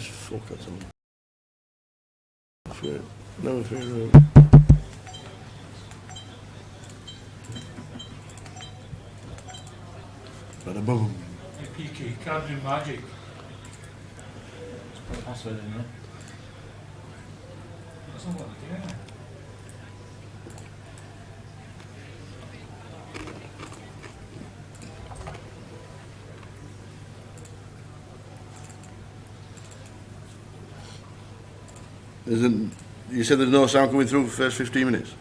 as fuck at them. No fair room. Bada boom. PK, can't do magic. Just put a password in there. That's not what they do. Isn't, you said there's no sound coming through for the first 15 minutes?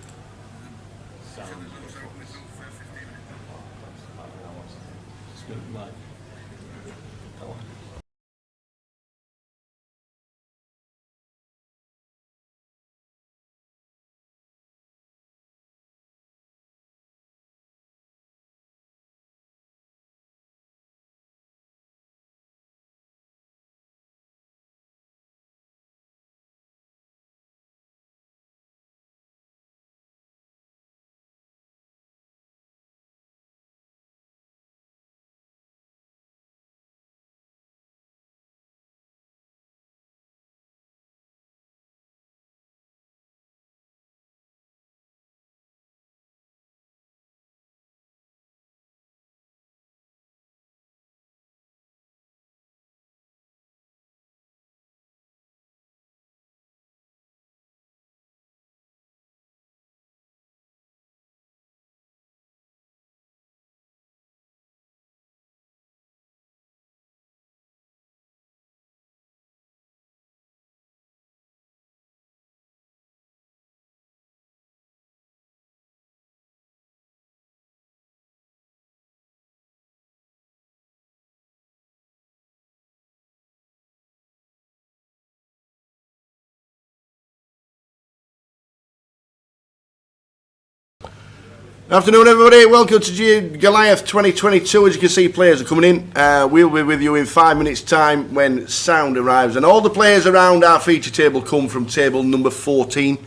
Afternoon everybody, welcome to Goliath 2022. As you can see, players are coming in. We'll be with you in 5 minutes time when sound arrives, and all the players around our feature table come from table number 14.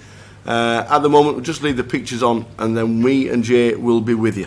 At the moment we'll just leave the pictures on and then me and Jay will be with you.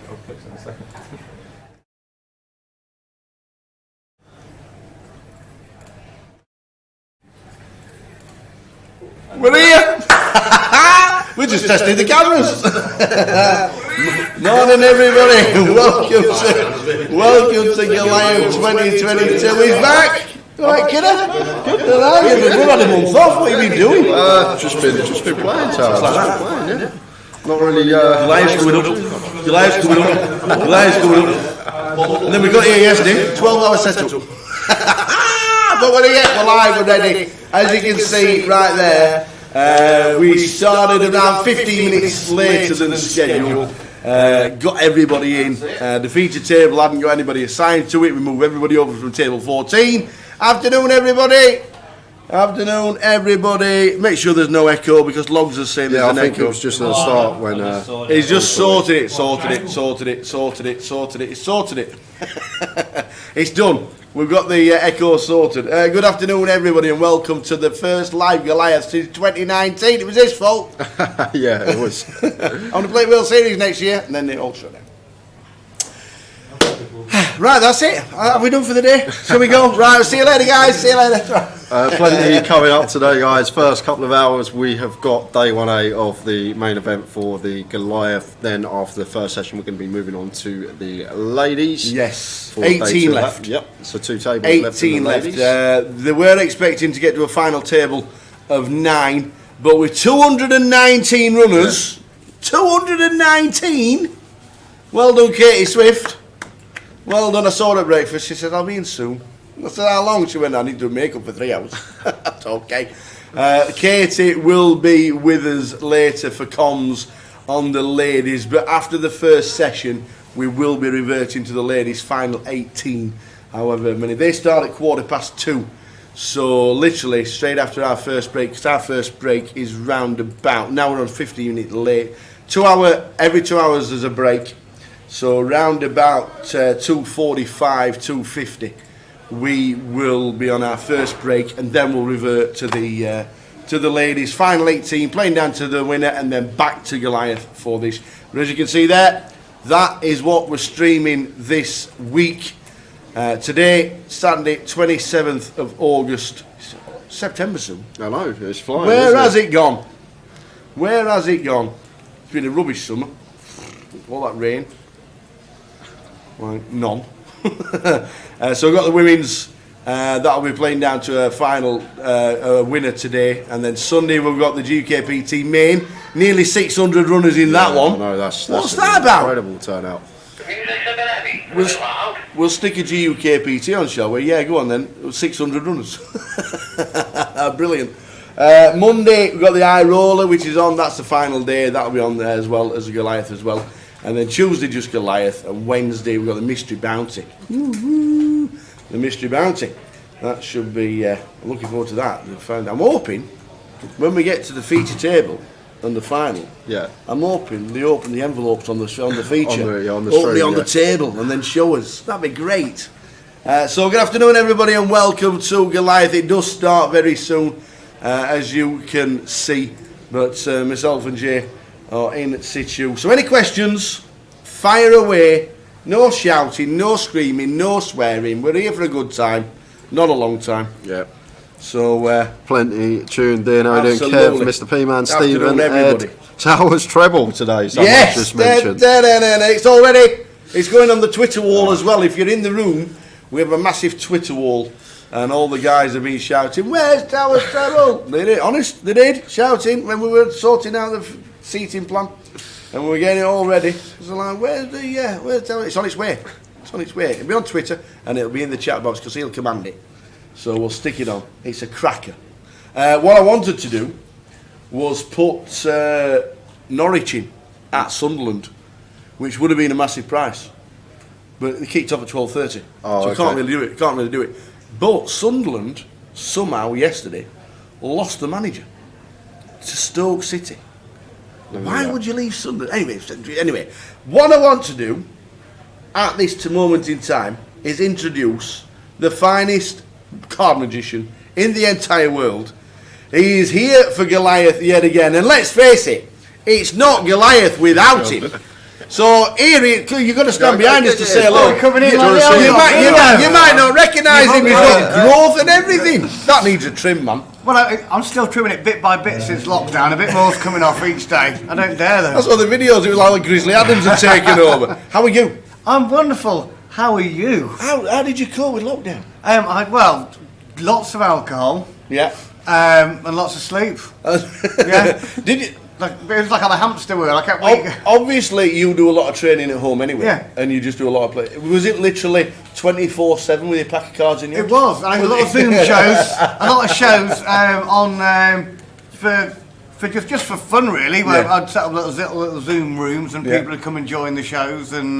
I'll fix it in a second. We're here! We're just testing the cameras! Morning everybody! Welcome to Goliath 2022. He's back! Alright, kidder? We've had a month off, what have you been doing? Just been playing, Charles. Like that. Playing, yeah. Not really. Goliath's coming up. Goliath's coming up. Goliath's coming up. And then we got here yesterday, 12-hour setup. But when we get live, we're ready. As you can see right there, we started around 15 minutes later than scheduled. Got everybody in. The feature table hadn't got anybody assigned to it. We moved everybody over from table 14. Afternoon, everybody. Afternoon, everybody. Make sure there's no echo because Logs is saying there's an echo. I think it was just at the start when he's just sorted it. It's done. We've got the echo sorted. Good afternoon, everybody, and welcome to the first live Goliath since 2019. It was his fault. yeah, it was. I'm going to play World Series next year, and then it all shut down. Right, that's it. Have we done for the day? Shall we go? Right, see you later, guys. See you later. Plenty coming up today, guys. First couple of hours, we have got day 1A of the main event for the Goliath. Then after the first session, we're going to be moving on to the ladies. Yes, for 18 left. Yep, so 2 tables 18 left. They were expecting to get to a final table of 9, but with 219 runners, 219. Well done, Katie Swift. Well done. I saw her at breakfast. She said, "I'll be in soon." I said, "How long?" She went, "I need to do makeup for 3 hours." That's okay. Katie will be with us later for comms on the ladies, but after the first session, we will be reverting to the ladies' final 18. However many. They start at 2:15. So literally straight after our first break, because our first break is round about, now we're on 15 minutes late. Every 2 hours there's a break. So round about 2:45, 2:50, we will be on our first break, and then we'll revert to the ladies' final 18, playing down to the winner, and then back to Goliath for this. But as you can see there, that is what we're streaming this week. Today, Saturday, 27th of August, September soon. I know, it's flying. Where has it gone? Where has it gone? It's been a rubbish summer. All that rain. Well, none. So we've got the women's that'll be playing down to a final winner today, and then Sunday we've got the GKPT main. Nearly 600 runners in that one. No, that's what's that about? Incredible turnout. We'll stick a GUKPT on, shall we? Yeah, go on then. 600 runners. Brilliant. Monday we've got the Eye Roller, which is on. That's the final day. That'll be on there as well as the Goliath as well. And then Tuesday just Goliath, and Wednesday we've got the Mystery Bounty. The Mystery Bounty. That should be. I'm looking forward to that. I'm hoping when we get to the feature table and the final. Yeah. I'm hoping they open the envelopes on the feature, on the open stream, it on the table, and then show us. That'd be great. So good afternoon, everybody, and welcome to Goliath. It does start very soon, as you can see. But myself and Jay are in situ. So any questions, fire away. No shouting, no screaming, no swearing. We're here for a good time, not a long time. Yeah. So plenty tuned in. I don't absolutely. care for Mr. P-Man, Stephen, everybody. Towers treble today. Yes, just mentioned. It's already. It's going on the Twitter wall as well. If you're in the room, we have a massive Twitter wall, and all the guys have been shouting, "Where's Towers treble?" They did. Honest, they did shouting when we were sorting out the seating plan, and we were getting it all ready. So like, where's Towers? It's on its way. It's on its way. It'll be on Twitter, and it'll be in the chat box because he'll command it. So we'll stick it on. It's a cracker. What I wanted to do was put Norwich in at Sunderland, which would have been a massive price. But they kicked off at 12:30. So okay. can't really do it. But Sunderland, somehow yesterday, lost the manager to Stoke City. Why would you leave Sunderland? Anyway, what I want to do at this moment in time is introduce the finest card magician in the entire world. He is here for Goliath yet again, and let's face it, it's not Goliath without him. So here you've got to stand behind us to say hello. You might not recognise him. He's got growth and everything. That needs a trim, man. Well, I'm still trimming it bit by bit since lockdown. A bit more's coming off each day. I don't dare though. That's all the videos. It was like Grizzly Adams had taken over. How are you? I'm wonderful. How are you? How did you cope with lockdown? lots of alcohol, Yeah. and lots of sleep. Yeah. Did you? Like, it was like on a hamster wheel. I kept waiting. Obviously, you do a lot of training at home anyway. Yeah. And you just do a lot of play. Was it literally 24/7 with your pack of cards in your It was. And I had a lot of Zoom shows, a lot of shows for just for fun really. Where Yeah. I'd set up little Zoom rooms and people would come and join the shows and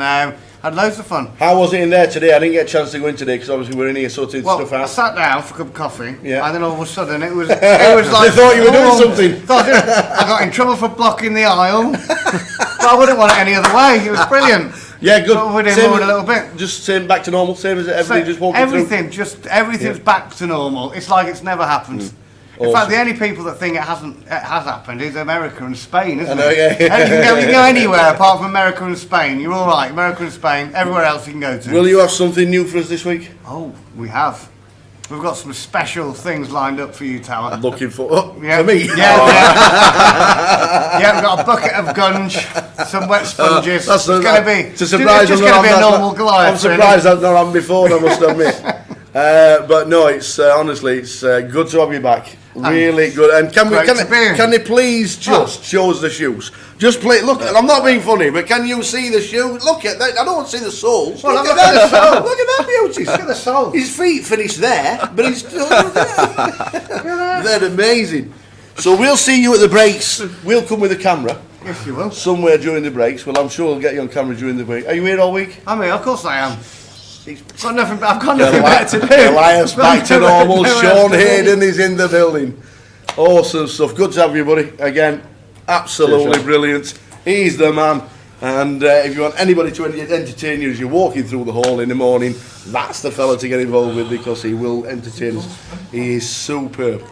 had loads of fun. How was it in there today? I didn't get a chance to go in today because obviously we're in here sorting Well, stuff I out. sat down for a cup of coffee, Yeah. and then all of a sudden it was like thought you were doing something. I got in trouble for blocking the aisle, but I wouldn't want it any other way. It was brilliant. Yeah, good. But we did Same more as- a little bit. Just same back to normal, same as everything just walking through. Everything's back to normal. It's like it's never happened. In Awesome. fact, the only people that think it has happened is America and Spain, isn't I know, it? yeah. And you can go anywhere apart from America and Spain. You're all right. America and Spain. Everywhere else you can go to. Will you have something new for us this week? Oh, we have. We've got some special things lined up for you, Tower. Looking for for me? Yeah, yeah, we've got a bucket of gunge, some wet sponges. That's it's going to be. It's a surprise. It's just going to be a normal Goliath. I'm surprised that's not happened before. I must admit. But no, it's honestly, it's good to have you back. Really good. And can they please just show us the shoes? Just play. Look, I'm not being funny, but can you see the shoe? Look at that. I don't want to see the soles. Well, look look at the sole. Look at that beauty. Look at the sole. His feet finish there, but he's still. They're amazing. So we'll see you at the breaks. We'll come with a camera. Yes, you will. Somewhere during the breaks. Well, I'm sure we'll get you on camera during the break. Are you here all week? I mean, of course I am. I've got nothing better to do. Elias back to normal. Sean Hayden is in the building. Awesome stuff. Good to have you, buddy. Again, absolutely brilliant. He's the man. And if you want anybody to entertain you as you're walking through the hall in the morning, that's the fella to get involved with because he will entertain us. He is superb.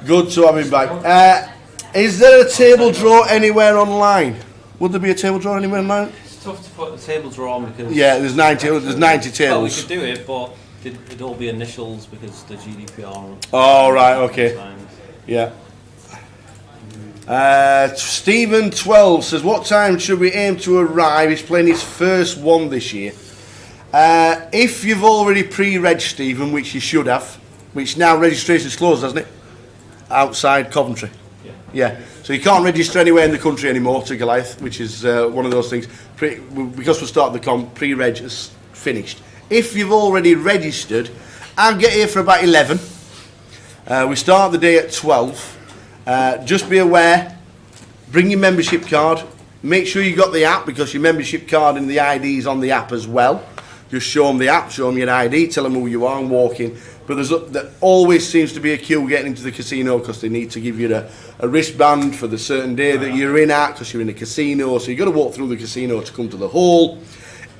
Good to have him back. Is there a table draw anywhere online? Would there be a table draw anywhere online? It's tough to put the table draw on because... Yeah, there's 90 Well, we tables. could do it, but it'd all be initials because the GDPR... Oh, right, okay. Yeah. Stephen 12 says, what time should we aim to arrive? He's playing his first one this year. If you've already pre-reg, Stephen, which you should have, which now registration's closed, hasn't it? Outside Coventry. Yeah. So you can't register anywhere in the country anymore to Goliath, which is one of those things. Because we're starting the comp, pre-reg is finished. If you've already registered, I'll get here for about 11. We start the day at 12. Just be aware, bring your membership card. Make sure you got the app because your membership card and the ID is on the app as well. Just show them the app, show them your ID, tell them who you are and walk in. But there always seems to be a queue getting into the casino because they need to give you a wristband for the certain day that you're in at because you're in a casino. So you've got to walk through the casino to come to the hall.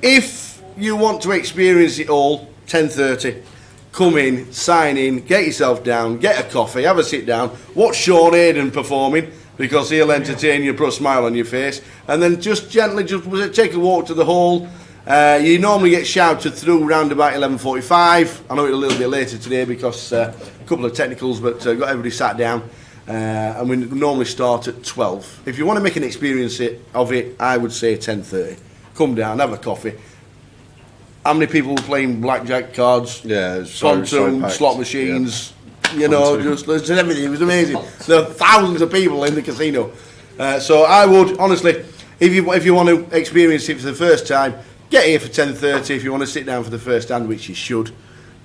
If you want to experience it all, 10:30. Come in, sign in, get yourself down, get a coffee, have a sit down, watch Sean Hayden performing because he'll entertain you, put a smile on your face, and then just gently take a walk to the hall. You normally get shouted through around about 11:45. I know it's a little bit later today because a couple of technicals, but got everybody sat down. And we normally start at 12. If you want to make an experience of it, I would say 10:30. Come down, have a coffee. How many people were playing blackjack cards? Yeah, pontoon, packed. slot machines. Yeah. You know, just everything. It was amazing. There are thousands of people in the casino. So I would honestly, if you want to experience it for the first time, get here for 10:30. If you want to sit down for the first hand, which you should,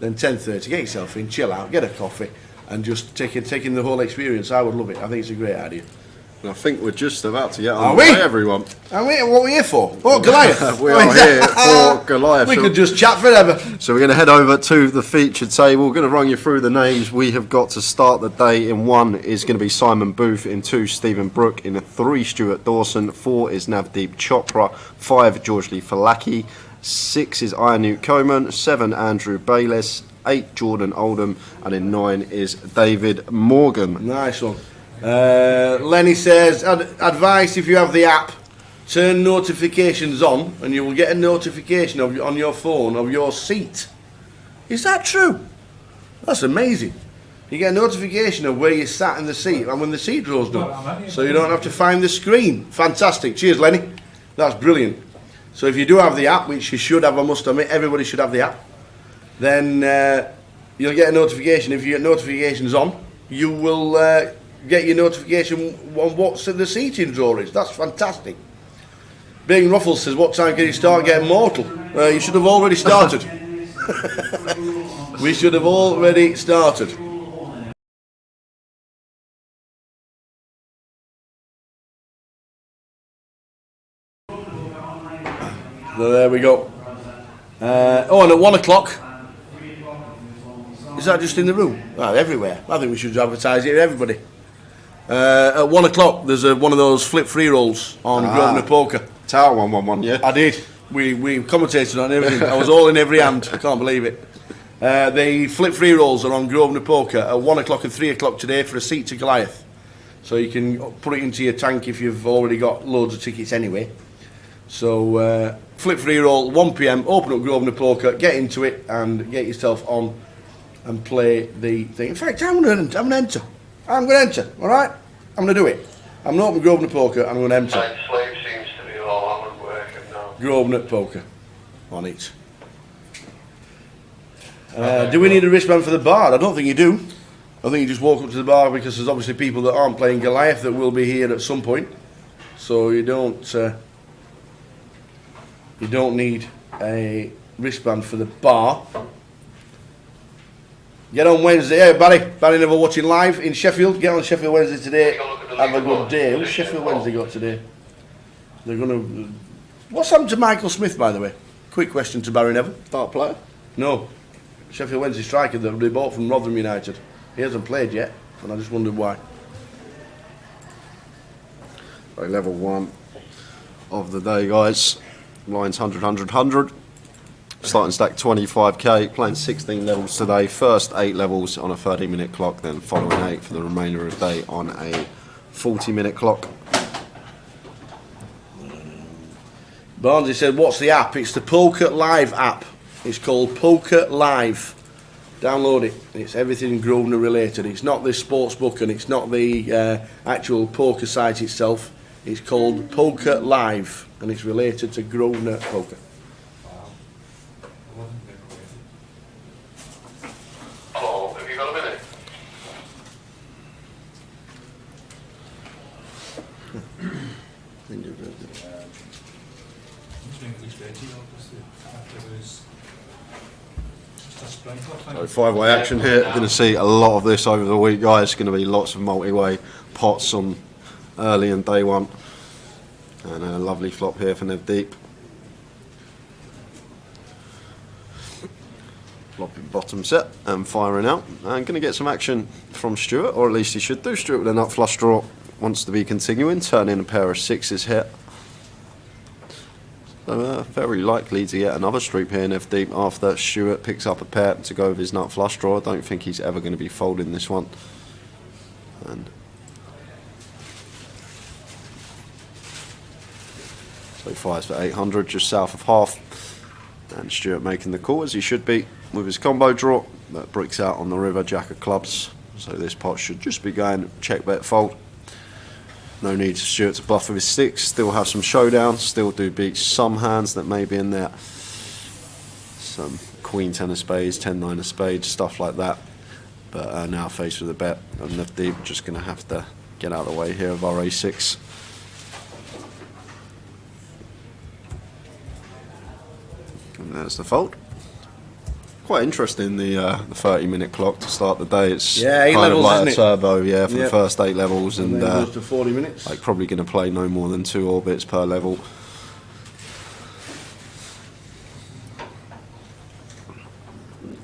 then 10:30. Get yourself in, chill out, get a coffee, and just take in the whole experience. I would love it. I think it's a great idea. I think we're just about to get Are on we? the way, everyone. And what are we here for? Oh, Goliath. We are here for Goliath. We could just chat forever. So we're going to head over to the featured table. We're going to run you through the names we have got to start the day. In 1 is going to be Simon Booth. In 2, Stephen Brook. In 3, Stuart Dawson. 4 is Navdeep Chopra. 5, George Lee Falaki. 6 is Ianute Coman. 7, Andrew Bayliss. 8, Jordan Oldham. And in 9 is David Morgan. Nice one. Lenny says, advice if you have the app, turn notifications on and you will get a notification on your phone of your seat. Is that true? That's amazing. You get a notification of where you sat in the seat and when the seat draw's done. So you don't have to find the screen. Fantastic. Cheers, Lenny. That's brilliant. So if you do have the app, which you should have, I must admit, everybody should have the app, then you'll get a notification. If you get notifications on, you will get your notification on what's in the seating draw is. That's fantastic. Bing Ruffles says, what time can you start getting mortal? You should have already started. We should have already started. So there we go. Oh, and at 1 o'clock. Is that just in the room? Oh, everywhere. I think we should advertise it to everybody. At 1 o'clock, there's one of those flip free rolls on Grosvenor Poker. Tower 111, yeah. I did. We commentated on everything. I was all in every hand. I can't believe it. The flip free rolls are on Grosvenor Poker at 1 o'clock and 3 o'clock today for a seat to Goliath. So you can put it into your tank if you've already got loads of tickets anyway. So flip free roll, 1 PM, open up Grosvenor Poker, get into it and get yourself on and play the thing. In fact, I'm going to enter. I'm going to enter, alright? I'm going to do it. I'm going to open Grosvenor Poker and I'm going to enter. Slave seems to be all on and working now. Grosvenor Poker on it. Do we need a wristband for the bar? I don't think you do. I think you just walk up to the bar because there's obviously people that aren't playing Goliath that will be here at some point. So you don't need a wristband for the bar. Get on Wednesday. Hey, Barry never watching live in Sheffield. Get on Sheffield Wednesday today. Have a good day. Who's Sheffield Wednesday got today? They're going to... What's happened to Michael Smith, by the way? Quick question to Barry Neville. Start player? No. Sheffield Wednesday striker that they bought from Rotherham United. He hasn't played yet, and I just wondered why. Right, level 1 of the day, guys. Lines 100, 100, 100. Starting stack 25k, playing 16 levels today. First 8 levels on a 30-minute clock, then following 8 for the remainder of the day on a 40-minute clock. Barnsley said, what's the app? It's the Poker Live app. It's called Poker Live. Download it. It's everything Grosvenor related. It's not the sports book and it's not the actual poker site itself. It's called Poker Live and it's related to Grosvenor Poker. Hello, have you got a minute? So 5-way action here. Going to see a lot of this over the week, guys. Going to be lots of multi-way pots on early and day 1. And a lovely flop here for Nev Deep. Flopping bottom set and firing out. And going to get some action from Stuart, or at least he should do. Stuart with a nut flush draw. Wants to be continuing. Turn in a pair of 6s here. So very likely to get another streak here in F deep after Stuart picks up a pair to go with his nut flush draw. I don't think he's ever going to be folding this one. And so fires for 800, just south of half. And Stuart making the call as he should be with his combo draw. That bricks out on the river, jack of clubs. So this pot should just be going check, bet, fold. No need for Stuart to bluff with his 6. Still have some showdown. Still do beat some hands that may be in there. Some Queen 10 of spades, 10 9 of spades, stuff like that. But now faced with a bet, and Nev Deep just going to have to get out of the way here of our A6. And there's the fold. Quite interesting, the 30-minute clock to start the day. It's eight kind levels, of like a isn't it? turbo, yeah, for the first 8 levels, and then it goes to 40 minutes. like probably going to play no more than 2 orbits per level.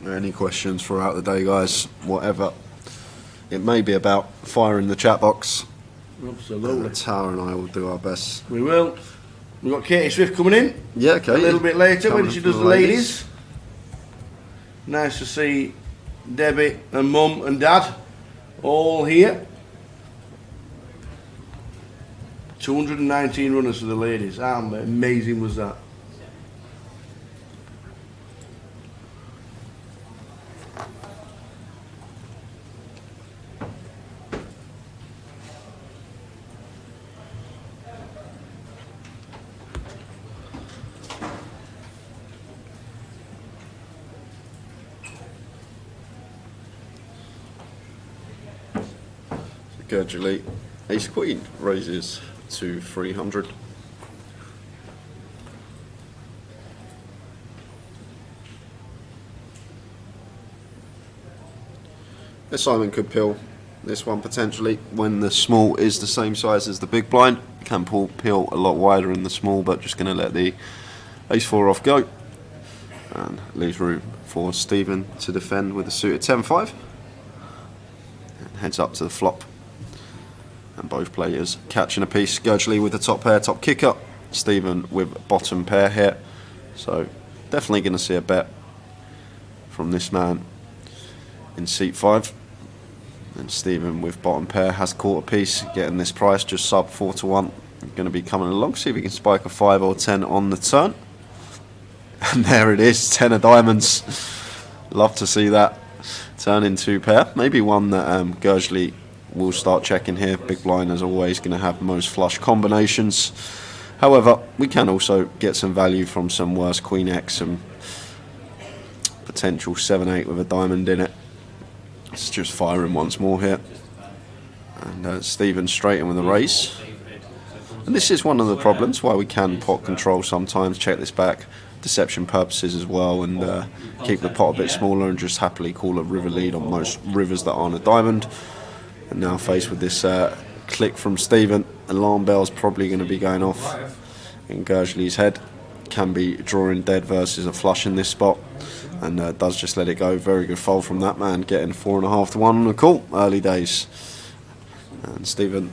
Any questions throughout the day, guys? Whatever it may be about, fire in the chat box. Absolutely. Tower and I will do our best. We will. We've got Katie Swift coming in. Yeah, okay. A little bit later when Coming she from does the ladies. Nice to see Debbie and Mum and Dad all here. 219 runners for the ladies. How amazing was that? Gurgely, ace queen, raises to 300. Simon could pill this one potentially when the small is the same size as the big blind. Can pill a lot wider in the small, but just going to let the ace 4 off go. And leaves room for Stephen to defend with a suited 10-5. And heads up to the flop. And both players catching a piece. Gurgely with the top pair, top kicker. Stephen with bottom pair here. So definitely going to see a bet from this man in seat 5. And Stephen with bottom pair has caught a piece, getting this price just sub 4 to 1. Going to be coming along, see if we can spike a 5 or 10 on the turn. And there it is, 10 of diamonds. Love to see that turn in 2 pair. Maybe one that Gurgely will start checking here. Big blind as always going to have most flush combinations. However, we can also get some value from some worse Queen X and potential 7-8 with a diamond in it. It's just firing once more here. And Stephen straight in with a raise. And this is one of the problems why we can pot control sometimes. Check this back. Deception purposes as well, and keep the pot a bit smaller and just happily call a river lead on most rivers that aren't a diamond. And now faced with this click from Stephen, alarm bell's probably going to be going off in Gurgely's head. Can be drawing dead versus a flush in this spot, and does just let it go. Very good fold from that man, getting 4.5 to 1 on the call. Early days, and Stephen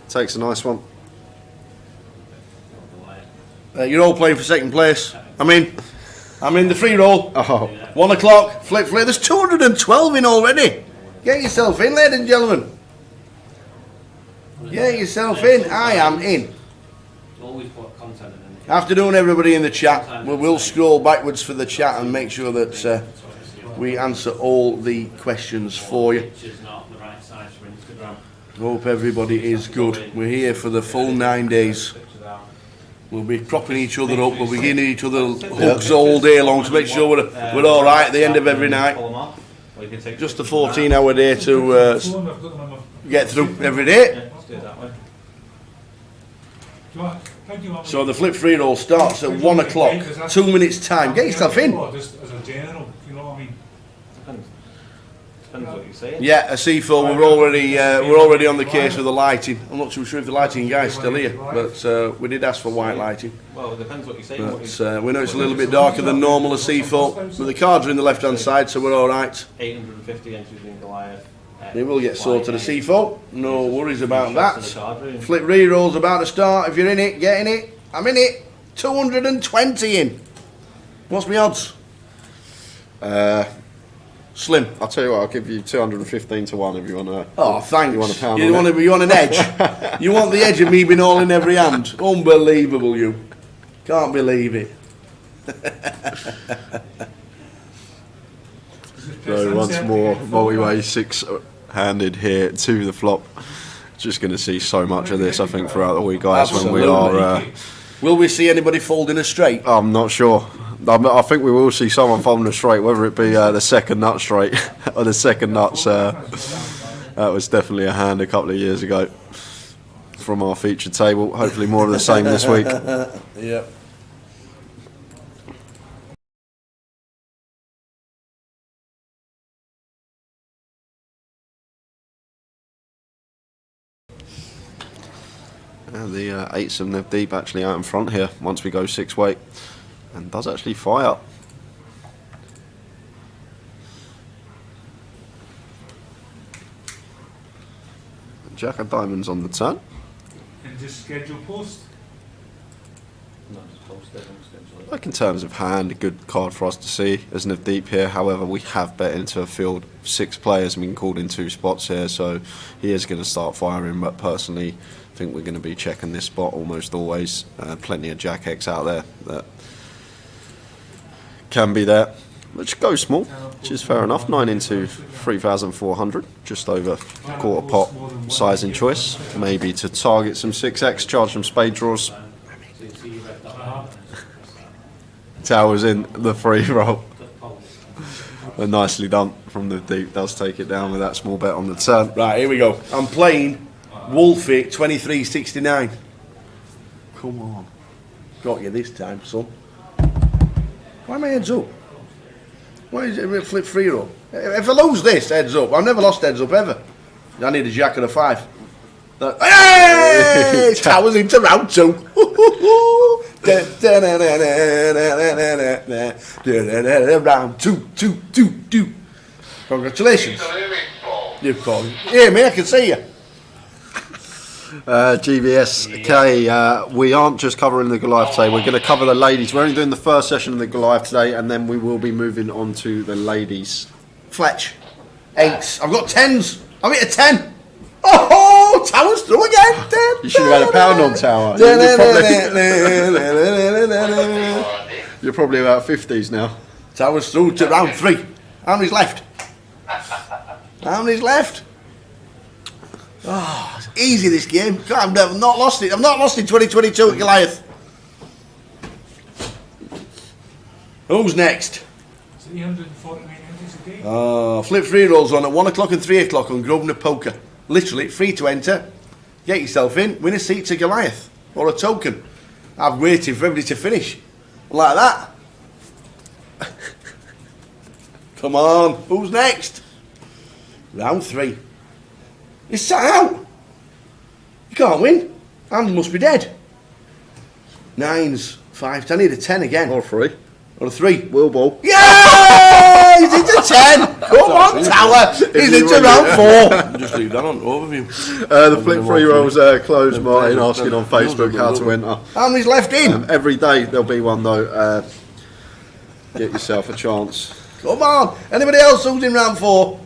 takes a nice one. You're all playing for second place. I'm in the free roll. Oh, 1 o'clock, flip. There's 212 in already. Get yourself in, ladies and gentlemen. Get yourself in. I am in. Always put content in. After doing everybody in the chat, we'll scroll backwards for the chat and make sure that we answer all the questions for you. Hope everybody is good. We're here for the full 9 days. We'll be propping each other up. We'll be giving each other hugs all day long to make sure we're all right at the end of every night. Just a 14-hour day to get through every day. So the flip free roll starts at 1 o'clock, 2 minutes time. Get yourself in. Just as a general, you know what I mean? Depends what you're saying. Yeah, a C4. We're already on the case with the lighting. I'm not too sure if the lighting guy's still here, but we did ask for white lighting. Well, it depends what you're saying. But we know it's a little bit darker than normal, a C4, but the cards are in the left-hand side, so we're all right. 850 entries in Goliath. They will get sorted a C4. No worries about that. Flip re-roll's about to start. If you're in it, get in it. I'm in it. 220 in. What's my odds? Slim. I'll tell you what, I'll give you 215 to 1 if you want to. Oh, thanks. You want a pound? You want an edge? You want the edge of me being all in every hand? Unbelievable, you. Can't believe it. So once more, multi-way 6-handed here to the flop. Just going to see so much of this, I think, throughout the week, guys. Absolutely. When we are. Will we see anybody folding a straight? I'm not sure. I think we will see someone folding a straight, whether it be the second nut straight or the second nuts. That was definitely a hand a couple of years ago from our featured table. Hopefully more of the same this week. Yeah. And the 8-7 deep actually out in front here once we go 6-weight, and does actually fire. Jack of diamonds on the turn. And just schedule post. Like in terms of hand, a good card for us to see as Nav deep here. However, we have bet into a field of 6 players and we can call in 2 spots here, so he is going to start firing. But personally, I think we're going to be checking this spot almost always. Plenty of Jack X out there that can be there, which goes small, which is fair enough. 9 into 3,400, just over a quarter pot size and choice. Maybe to target some 6x, charge some spade draws. Towers in the free roll. But nicely done from the deep. Does take it down with that small bet on the turn. Right, here we go. I'm playing Wolfie 2369. Come on. Got you this time, son. Why am I heads up? Why is it a flip 3-roll? If I lose this, heads up. I've never lost heads up ever. I need a jack and a 5. Hey! Towers into round 2. Round 2. Congratulations. You've called me. Hear me, I can see you. GBSK, we aren't just covering the Goliath today, we're going to cover the ladies. We're only doing the first session of the Goliath today, and then we will be moving on to the ladies. Fletch. 8s. I've got 10s. I'm at a 10. Oh, Tower's through again. You should have had a pound on Tower. You're probably about 50s now. Tower's through to round 3. How many's left? How many's left? Oh, it's easy this game. God, I've not lost it. I've not lost in 2022 at Goliath. Who's next? 349 entries a day. Oh, flip 3-rolls on at 1 o'clock and 3 o'clock on Grosvenor Poker. Literally free to enter. Get yourself in, win a seat to Goliath or a token. I've waited for everybody to finish. Like that. Come on, who's next? Round 3. It's sat out. You can't win. Hand must be dead. 9s, 5s. I need a 10 again. Or 3. Or a 3. Will ball. Yeah! He's into 10. Come on, Tower. He's into round 4. Just leave that on overview. The flip 3-rolls closed. Martin asking on Facebook how to enter. How many's left in? Every day there'll be one though. Get yourself a chance. Come on. Anybody else who's in round 4?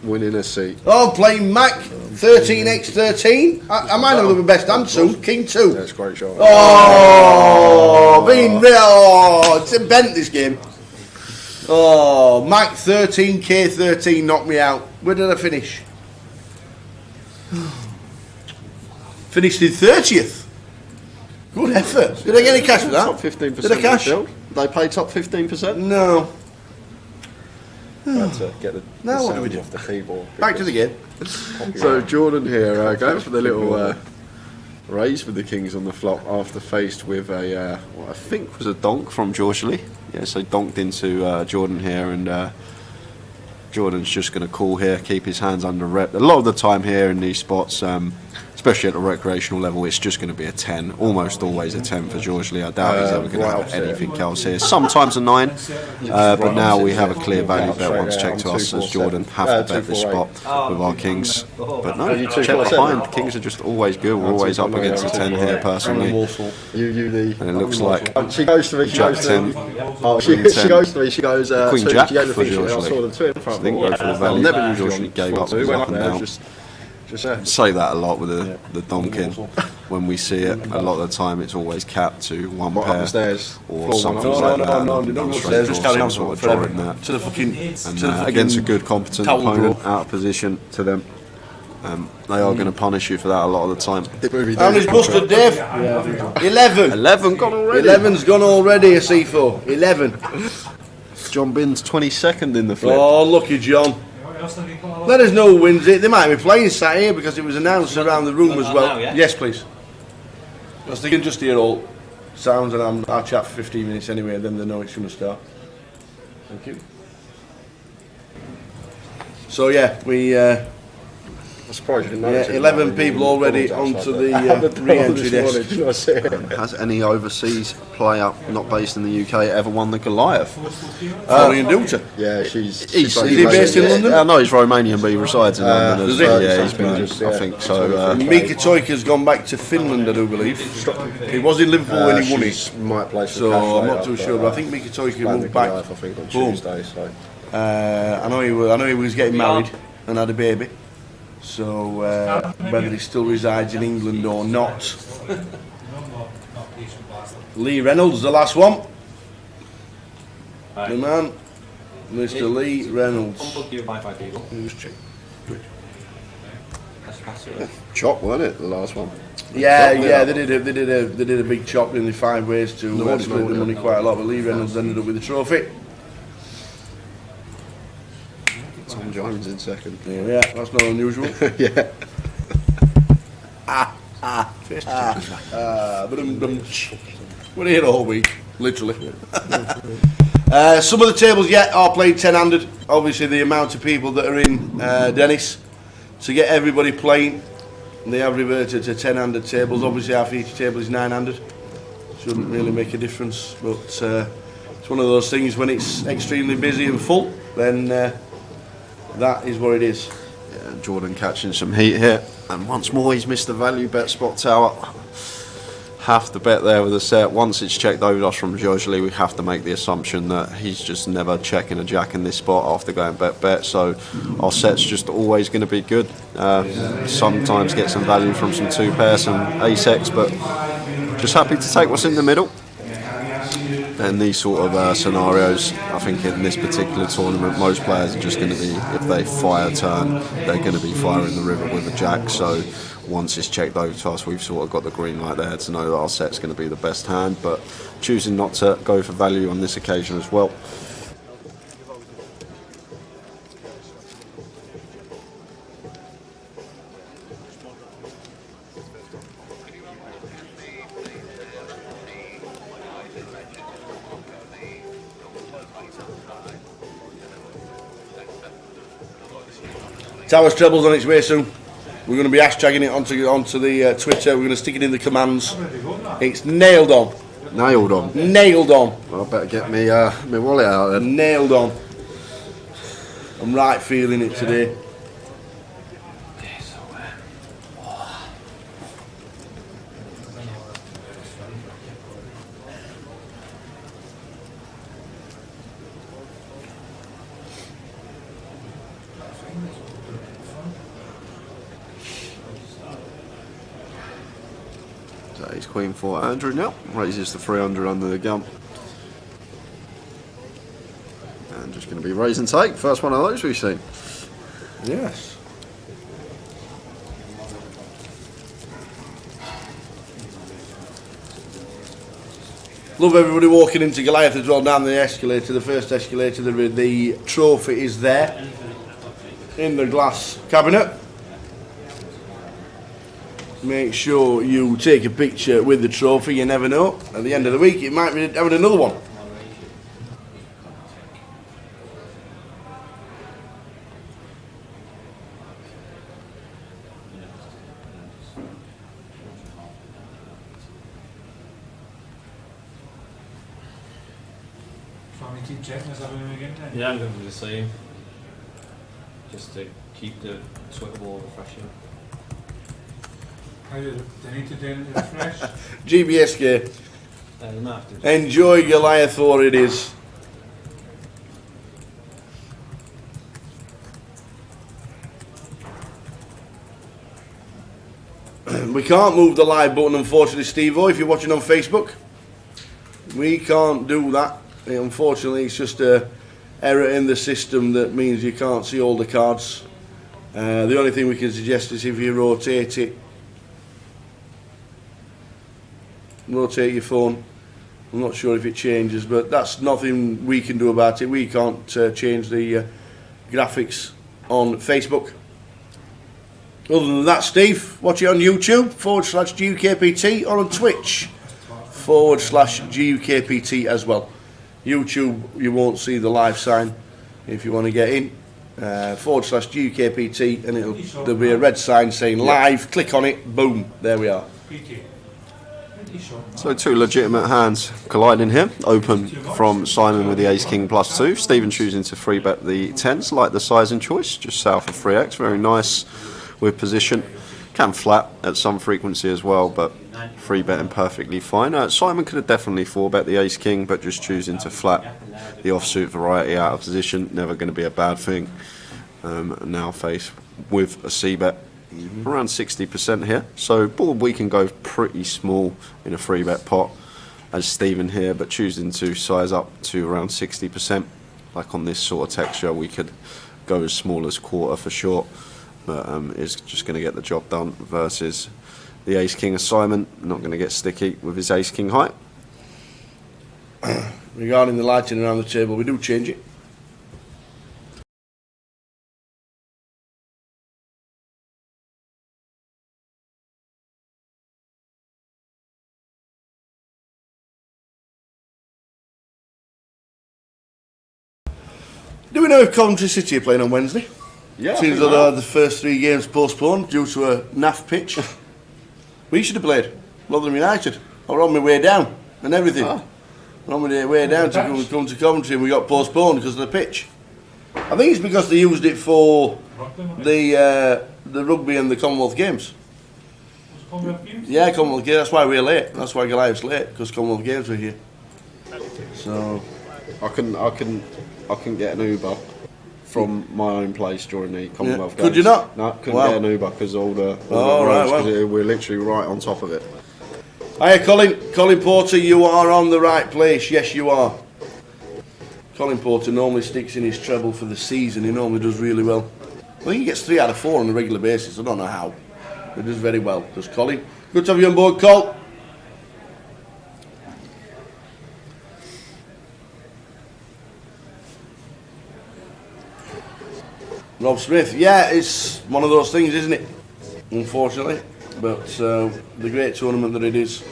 Winning a seat. Oh, playing Mac 13x13. I might have the best hand soon. King 2. That's a great shot. Oh, being real. Oh, it's bent this game. Oh, Mac 13k13 knocked me out. Where did I finish? Finished in 30th. Good effort. Did I get any cash for that? Top 15%. Did I cash? They pay top 15%. No. Had to get the Now what do we sound do? off the keyboard. Back to the game. So Jordan here going for the little raise with the Kings on the flop after faced with a what I think was a donk from George Lee. Yeah, so donked into Jordan here, and Jordan's just going to call here, keep his hands under rep. A lot of the time here in these spots, especially at the recreational level, it's just going to be a 10, almost always a 10 for George Lee. I doubt he's ever going to have anything else here. Sometimes a 9, but now we have a clear value bet once checked to us as Jordan have to bet this spot with our Kings. But no, check behind. Kings are just always good. We're always up against a 10 here personally. And it looks like She goes to me, Jack 10. Oh, she goes to me, she goes, Queen two, Jack she gave the for feature, George I Lee. saw the 2 in I front. think go for the value. Never George usually Lee gave up, was went up and there, down. just Say that a lot with the donking. When we see it, a lot of the time it's always capped to one What, pair up the stairs? or Floor something one? like No, that. no, and don't go straight upstairs, draw, just carry some on sort of forever. draw in that. To the fucking... And against a good competent towel opponent draw. out of position to them, they are going to punish you for that a lot of the time. How many's busted, Dave? 11. 11 gone already. 11's gone already, a C4. 11. John Binns 22nd in the flip. Oh, lucky John. Let us know who wins it. They might be playing sat here because it was announced around the room as well. Now, yeah? Yes, please. Because they can just hear all sounds, and I'll chat for 15 minutes anyway, then they know it's going to start. Thank you. So yeah, we I'm surprised you didn't notice it. 11 people already onto the re-entry desk. Has any overseas player not based in the UK ever won the Goliath? Florian Duta. Yeah, she's... Is he based in London? I know he's Romanian, but he resides in London as does he? well. Yeah, he's been, Yeah. I think so. Mika Toika's gone back to Finland, I do believe. He was in Liverpool when he won it. Might play So I'm not too sure, but I think Mika Toika moved back. I think on Boom. Tuesday, so... I know he was getting married and had a baby. So whether he still resides in England or not. Lee Reynolds, the last one. The man, Mr. Lee Reynolds. Unplug your Wi-Fi cable. Who's check? Let's pass it. Chop, wasn't it, the last one? Yeah, they did a big chop in the 5 ways to split the money quite a lot. But Lee Reynolds ended up with the trophy. Jones in second. Yeah, that's not unusual. Yeah. We're here all week, literally. Some of the tables yet are playing 10-handed. Obviously, the amount of people that are in Dennis, to get everybody playing, they have reverted to 10-handed tables. Obviously, our feature table is 9-handed. Shouldn't really make a difference, but it's one of those things when it's extremely busy and full, then that is what it is. Yeah, Jordan catching some heat here, and once more he's missed the value bet spot tower. Have to bet there with a set. Once it's checked over us from Jojely, we have to make the assumption that he's just never checking a jack in this spot after going bet. So our set's just always going to be good. Sometimes get some value from some 2 pairs, some ace-x, but just happy to take what's in the middle. And these sort of scenarios, I think in this particular tournament, most players are just going to be, if they fire turn, they're going to be firing the river with a jack. So once it's checked over to us, we've sort of got the green light there to know that our set's going to be the best hand, but choosing not to go for value on this occasion as well. Towers trebles on its way soon. We're going to be hashtagging it onto the Twitter. We're going to stick it in the commands. It's nailed on. Nailed on. Nailed on. Well, I better get me my wallet out then. Nailed on. I'm right feeling it today. So he's queen 400 now, raises to 300 under the gun. And just going to be raise and take, first one of those we've seen. Yes. Love everybody walking into Goliath as well down the escalator, the first escalator. The trophy is there in the glass cabinet. Make sure you take a picture with the trophy, you never know. At the end of the week, it might be having another one. Want me to keep checking as I do again then? Yeah, I'm going to do the same. Just to keep the Twitter ball refreshing. How do they need to do it fresh? GBSK, You might have to enjoy Goliath for it is. We can't move the live button, unfortunately, Steve-O, if you're watching on Facebook. We can't do that. Unfortunately, it's just a error in the system that means you can't see all the cards. The only thing we can suggest is if you rotate your phone. I'm not sure if it changes, but that's nothing we can do about it. We can't change the graphics on Facebook. Other than that, Steve, watch it on YouTube /GUKPT or on Twitch /GUKPT as well. YouTube, you won't see the live sign if you want to get in. /GUKPT, and there'll be a red sign saying live. Click on it, boom, there we are. PT. So 2 legitimate hands colliding here. Open from Simon with the ace-king +2. Stephen choosing to 3-bet the 10s, like the size and choice, just south of 3x. Very nice with position. Can flat at some frequency as well, but 3-betting perfectly fine. Simon could have definitely 4-bet the ace-king, but just choosing to flat the offsuit variety out of position, never going to be a bad thing. Now faced with a c-bet. Around 60% here, so board we can go pretty small in a 3-bet pot as Stephen here, but choosing to size up to around 60%. Like on this sort of texture, we could go as small as quarter for short, but is just going to get the job done versus the ace-king of Simon, not going to get sticky with his ace-king height. Regarding the lighting around the table, we do change it. Do we know if Coventry City are playing on Wednesday? Yeah. Seems that the first 3 games postponed due to a naff pitch. We should have played Rotherham United. I were on my way down and everything. We're on my way down to come to Coventry and we got postponed because of the pitch. I think it's because they used it for the rugby and the Commonwealth Games. Commonwealth Games? Yeah, Commonwealth Games. That's why we're late. That's why Goliath's late, because Commonwealth Games were here. So I couldn't get an Uber from my own place during the Commonwealth Games. Could you not? No, couldn't get an Uber because all the right, roads, 'cause we're literally right on top of it. Hiya, Colin Porter, you are on the right place. Yes, you are. Colin Porter normally sticks in his treble for the season. He normally does really well. I think he gets 3 out of 4 on a regular basis. I don't know how. He does very well. Does Colin? Good to have you on board, Col. Rob Smith. Yeah, it's one of those things, isn't it? Unfortunately. But the great tournament that it is,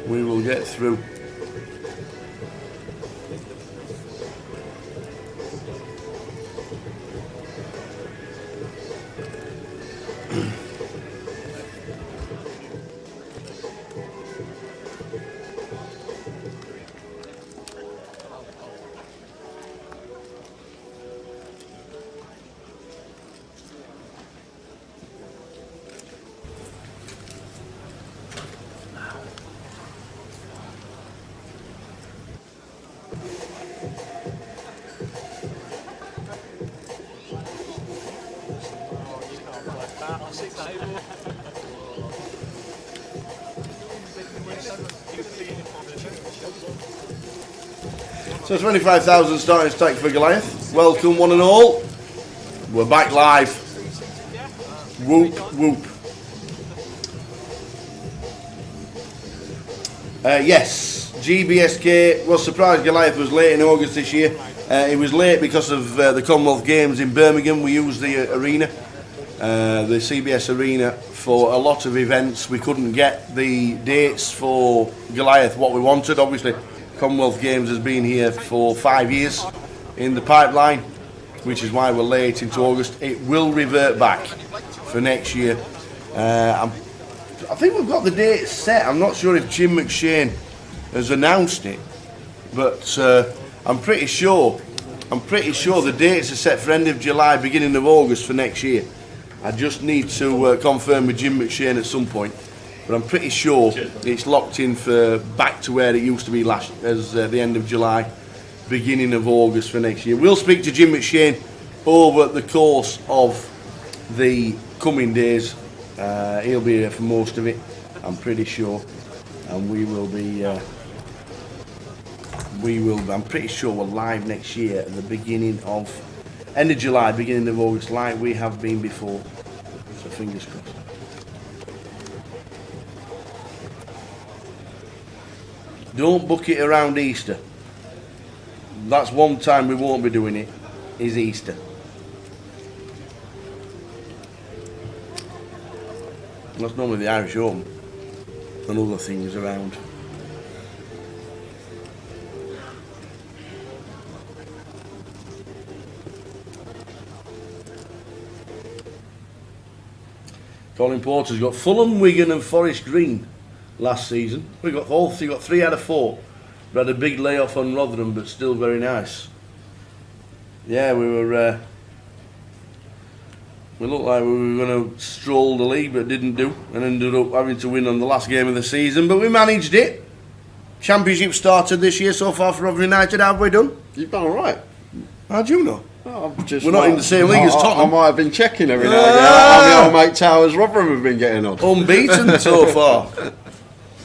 we will get through. So 25,000 starting stack for Goliath. Welcome one and all. We're back live. Whoop, whoop. Yes, GBSK was surprised Goliath was late in August this year. It was late because of the Commonwealth Games in Birmingham. We used the arena, the CBS arena, for a lot of events. We couldn't get the dates for Goliath what we wanted. Obviously, Commonwealth Games has been here for 5 years in the pipeline, which is why we're late into August. It will revert back for next year. I think we've got the dates set. I'm not sure if Jim McShane has announced it, but I'm pretty sure the dates are set for end of July, beginning of August for next year. I just need to confirm with Jim McShane at some point, but I'm pretty sure it's locked in for back to where it used to be last, as the end of July, beginning of August for next year. We'll speak to Jim McShane over the course of the coming days. He'll be here for most of it, I'm pretty sure, and we will be. I'm pretty sure we're live next year at the beginning of end of July, beginning of August, like we have been before. So fingers crossed. Don't book it around Easter. That's one time we won't be doing it, is Easter. That's normally the Irish Open and other things around. Colin Porter's got Fulham, Wigan and Forest Green last season. We got 3 out of 4. We had a big layoff on Rotherham, but still very nice. Yeah, we were. We looked like we were going to stroll the league, but didn't do, and ended up having to win on the last game of the season. But we managed it. Championship started this year so far for Rotherham United. How have we done? You've done all right. How do you know? Oh, we're not in the same league as Tottenham. I might have been checking every now and again how the old mate Towers Rotherham have been getting on. Unbeaten so far.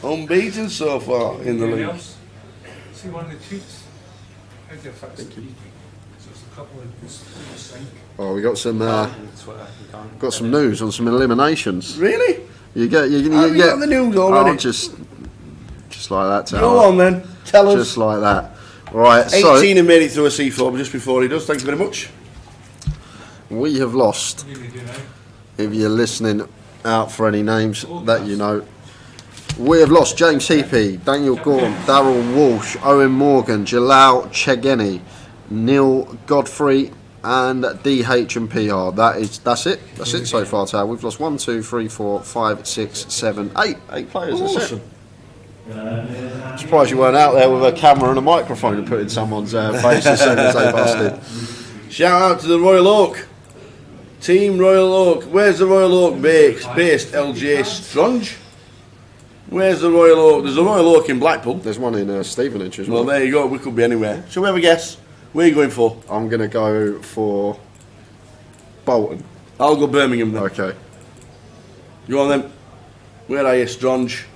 Unbeaten so far in the league. See one of the tweets? How do you fix it? So it's a couple of sync. Oh, we got some news on some eliminations. Really? You get the news already. Oh, just like that. Tower. Go on then. Tell us. Just like that. Right. 18 have made it through a C4 just before he does. Thank you very much. We have lost. If you're listening out for any names that you know. We have lost James Heapy, Daniel Gorham, Darryl Walsh, Owen Morgan, Jalal Chegeni, Neil, Godfrey, and DH and PR. That's it. That's it so far, Tao. We've lost 1, 2, 3, 4, 5, 6, 7, 8. 8 players. That's it. Surprised you weren't out there with a camera and a microphone and put in someone's face as soon as they busted. Shout out to the Royal Oak. Team Royal Oak. Where's the Royal Oak based? LJ Stronge. Where's the Royal Oak? There's a Royal Oak in Blackpool. There's one in Stevenage as well. Well, there you go. We could be anywhere. Shall we have a guess? Where are you going for? I'm going to go for Bolton. I'll go Birmingham then. Okay. You on then? Where are you, Stronge?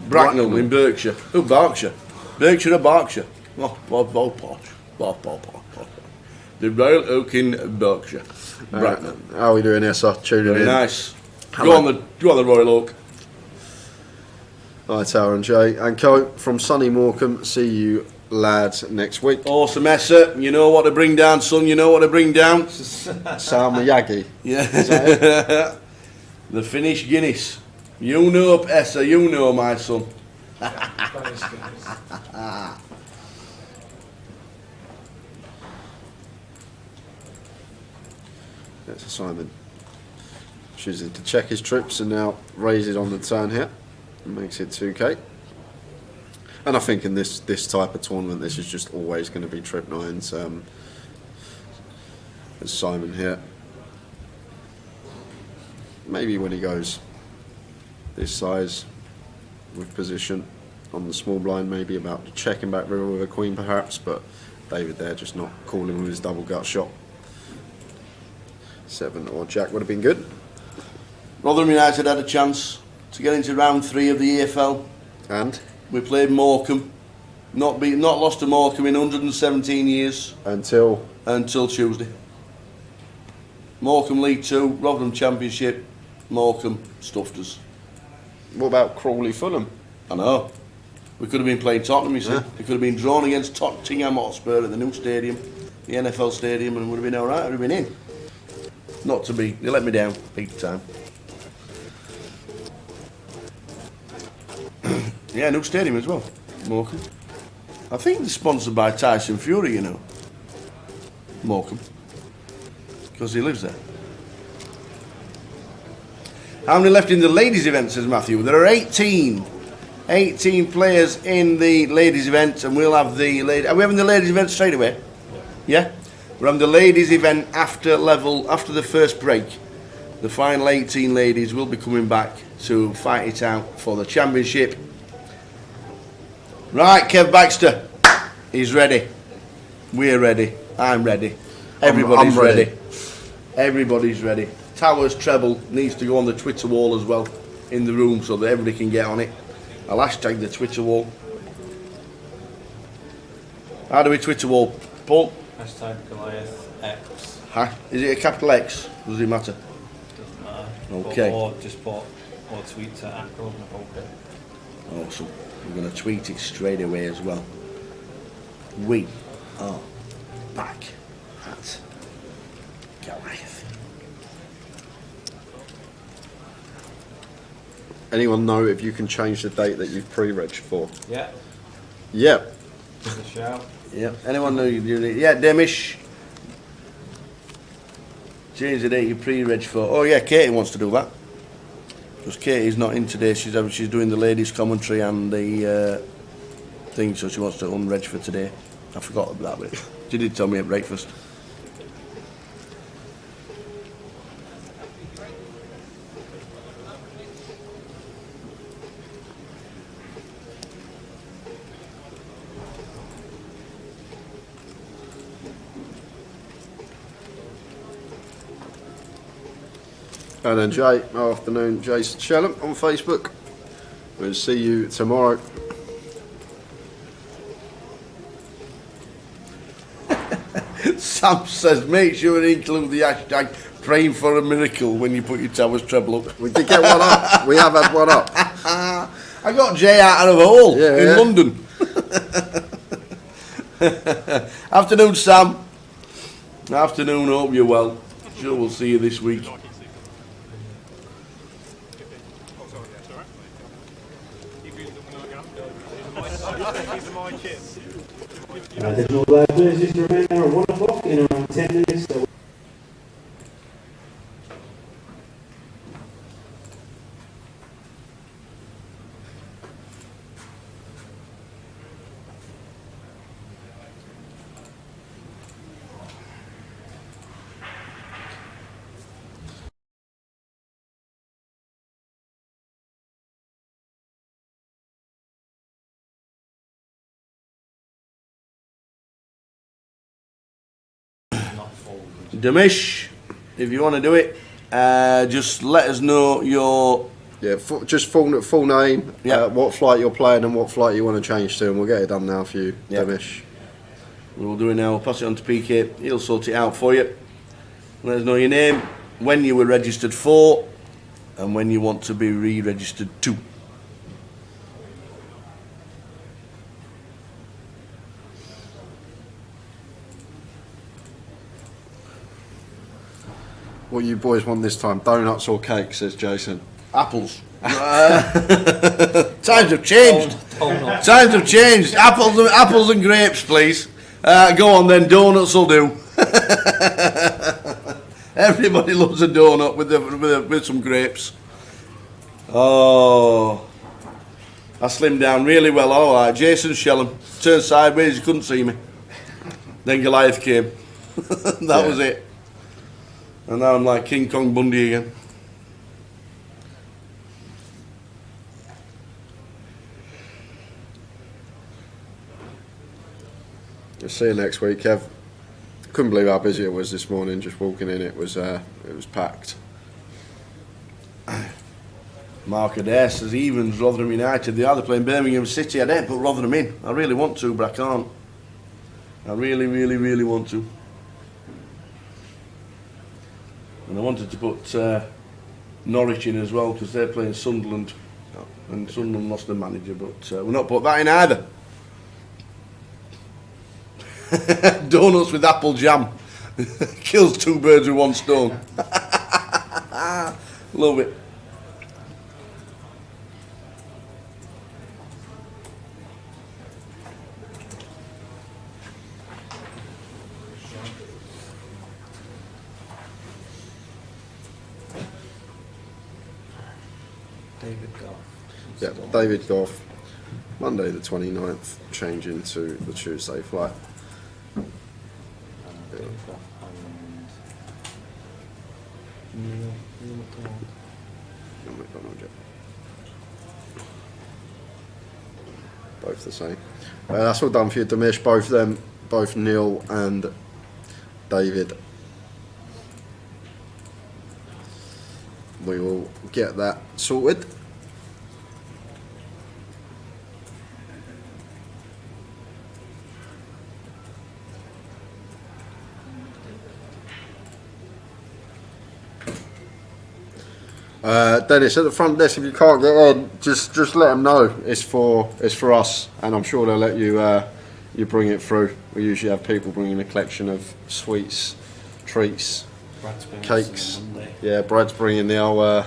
Bracknell in Berkshire. Oh, Berkshire. Berkshire or Berkshire? Oh, posh. The Royal Oak in Berkshire. Bracknell. How are we doing here, sir? Tuning Very in. nice. Go on the Royal Oak. Hi, Tower and Jay and Co. from sunny Morecambe. See you lads next week. Awesome, Essa. You know what to bring down, son. You know what to bring down. Sam Miyagi. Yeah. The Finnish Guinness. You know, Essa. You know, my son. That's Simon. Choosing to check his trips and now raise it on the turn here. Makes it 2k. And I think in this type of tournament, this is just always going to be trip 9s. There's Simon here. Maybe when he goes this size with position on the small blind, maybe about checking back river with a queen perhaps, but David there just not calling with his double gut shot. 7 or jack would have been good. Rotherham United had a chance to get into round 3 of the EFL. And we played Morecambe. Not lost to Morecambe in 117 years. Until Tuesday. Morecambe League 2, Rotherham Championship. Morecambe stuffed us. What about Crawley Fulham? I know. We could have been playing Tottenham, you see. Yeah. We could have been drawn against Tottenham Hotspur at the new stadium, the NFL stadium, and would have been alright, would have been in. Not to be. They let me down big time. Yeah, new stadium as well, Morecambe. I think they're sponsored by Tyson Fury, you know. Morecambe. Because he lives there. How many left in the ladies' event, says Matthew? There are 18. 18 players in the ladies' event, and we'll have the ladies. Are we having the ladies' event straight away? Yeah? We're having the ladies' event after the first break. The final 18 ladies will be coming back to fight it out for the championship. Right, Kev Baxter. He's ready. We're ready. I'm ready. Everybody's I'm ready. ready. Everybody's ready. Towers treble needs to go on the Twitter wall as well in the room so that everybody can get on it. I'll hashtag the Twitter wall. How do we Twitter wall, Paul? Hashtag Goliath X. Is it a capital X? Does it matter? Doesn't matter. Okay. Or just put or tweet to Acro and hope it. Awesome. We're going to tweet it straight away as well. We are back at Goliath. Anyone know if you can change the date that you've pre-reg for? Yeah. Yep. Give a shout. Yeah. Anyone know you need? Yeah, Demish. Change the date you pre-reg for. Oh yeah, Katie wants to do that. Because Katie's not in today. She's doing the ladies' commentary and the thing, so she wants to unreg for today. I forgot about that bit. She did tell me at breakfast. And then Jay, afternoon, Jason Shellham on Facebook. We'll see you tomorrow. Sam says, make sure to include the hashtag praying for a miracle when you put your Towers treble up. We did get one up. We have had one up. I got Jay out of a hole in London. Afternoon, Sam. Afternoon, hope you're well. Sure, we'll see you this week. Oh, sorry, that's all right. Additional players to remain there at 1 o'clock in around 10 minutes. So Demish, if you want to do it, just let us know your... Yeah, just full name, Yeah. what flight you're playing and what flight you want to change to, and we'll get it done now for you, Yeah. Demish. We'll do it now. We'll pass it on to PK. He'll sort it out for you. Let us know your name, when you were registered for, and when you want to be re-registered to. What you boys want this time, donuts or cake, says Jason. Apples. Times have changed. Times have changed. Apples and grapes, please. Go on then, donuts will do. Everybody loves a donut with some grapes. Oh, I slimmed down really well. All right, Jason Shellham turned sideways, you couldn't see me. Then Goliath came. That was it. And now I'm like King Kong Bundy again. I'll see you next week, Kev. Couldn't believe how busy it was this morning. Just walking in, it was packed. Mark Adair says evens, Rotherham United. They are playing Birmingham City. I don't put Rotherham in. I really want to, but I can't. I really, really, really want to. And I wanted to put Norwich in as well because they're playing Sunderland. And Sunderland lost their manager, but we'll not put that in either. Donuts with apple jam. Kills two birds with one stone. Love it. David Goff. Yeah, David Goff, Monday the 29th, changing to the Tuesday flight. David Goff and Neil McDonald. Neil McDonald, yeah. Both the same. That's all done for you, Demish. Both of them, both Neil and David. We will get that sorted. Dennis, at the front desk, if you can't get in, just let them know it's for us, and I'm sure they'll let you bring it through. We usually have people bringing a collection of sweets, treats, Brad's been cakes. on Monday. Yeah, Brad's bringing the old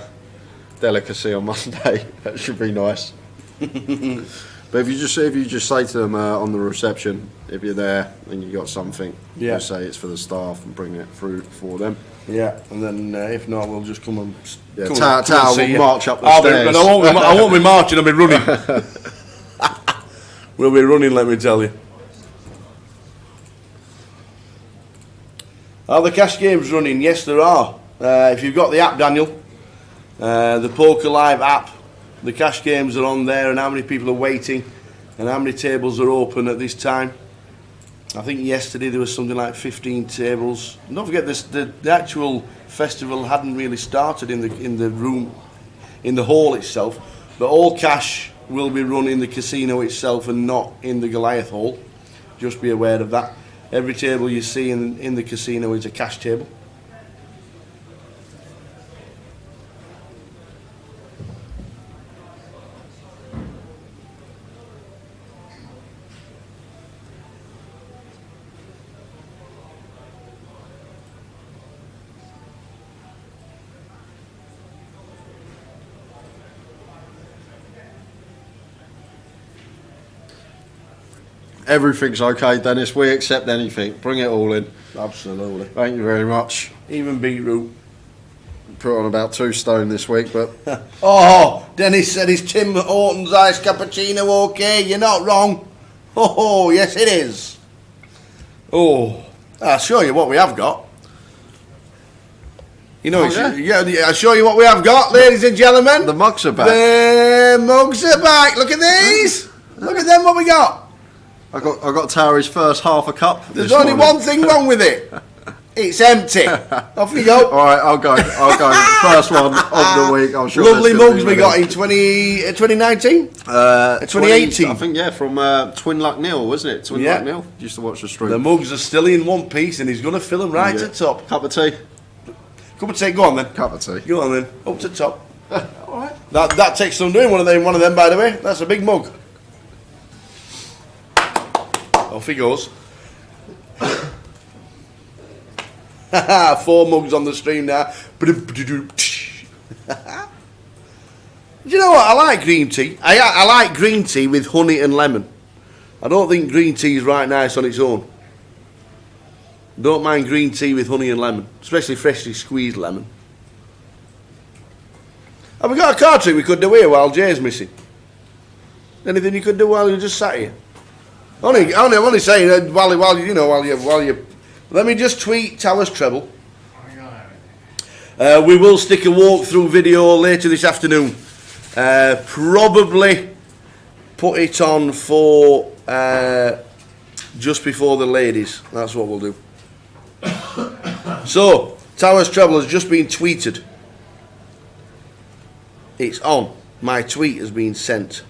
delicacy on Monday. That should be nice. But if you just say to them on the reception, if you're there and you got something, Yeah. just say it's for the staff and bring it through for them. Yeah, and then if not, we'll just come and Yeah, come Tao and see will you. march up the I'll be- stairs. and I won't be marching. I'll be running. We'll be running. Let me tell you. Are the cash games running? Yes, there are. If you've got the app, Daniel, the Poker Live app, the cash games are on there, and how many people are waiting, and how many tables are open at this time. I think yesterday there was something like 15 tables. Don't forget this: the actual festival hadn't really started in the room, in the hall itself. But all cash will be run in the casino itself and not in the Goliath hall. Just be aware of that. Every table you see in the casino is a cash table. Everything's okay, Dennis. We accept anything. Bring it all in. Absolutely. Thank you very much. Even beetroot. Put on about 2 stone this week, but Oh, Dennis said is Tim Horton's iced cappuccino okay? You're not wrong. Oh, yes it is. Oh, I'll show you what we have got. You know, I'll show you what we have got, ladies and gentlemen. the mugs are back. The mugs are back. Look at these. Look at them, what we got. I got Towery's first half a cup. There's this only morning. one thing wrong with it. It's empty. Off you go. All right, I'll go. First one of the week. I'm sure. Lovely there's gonna mugs be we got in winning. 2019? 2018. I think, yeah, from Twin Luck Neil, wasn't it? Twin Yeah. Luck Neil. Used to watch the stream. The mugs are still in one piece and he's going to fill them right to the top. Cup of tea. Come and take, go on then. Cup of tea. Go on then, up to the top. Alright. That takes some doing, one of them by the way. That's a big mug. Off he goes. 4 mugs on the stream now. Do you know what? I like green tea. I like green tea with honey and lemon. I don't think green tea is right nice on its own. Don't mind green tea with honey and lemon, especially freshly squeezed lemon. Have we got a card trick we could do here while Jay's missing? Anything you could do while you just sat here? I'm only saying while you. Let me just tweet Towers Treble. We will stick a walkthrough video later this afternoon. Probably put it on for just before the ladies. That's what we'll do. So, Towers Treble has just been tweeted. It's on. My tweet has been sent.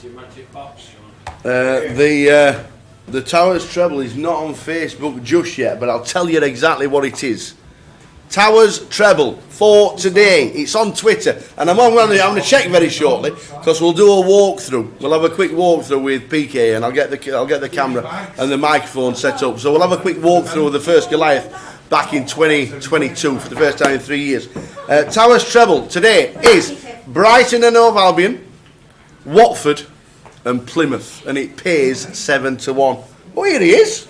Your magic box, Sean. The Towers Treble is not on Facebook just yet, but I'll tell you exactly what it is. Towers Treble for today. It's on Twitter, and I'm going to check very shortly because we'll do a walkthrough. We'll have a quick walkthrough with PK, and I'll get the camera and the microphone set up. So we'll have a quick walkthrough of the first Goliath back in 2022 for the first time in 3 years. Towers Treble today is Brighton and Hove Albion, Watford and Plymouth, and it pays 7-1. Oh, here he is.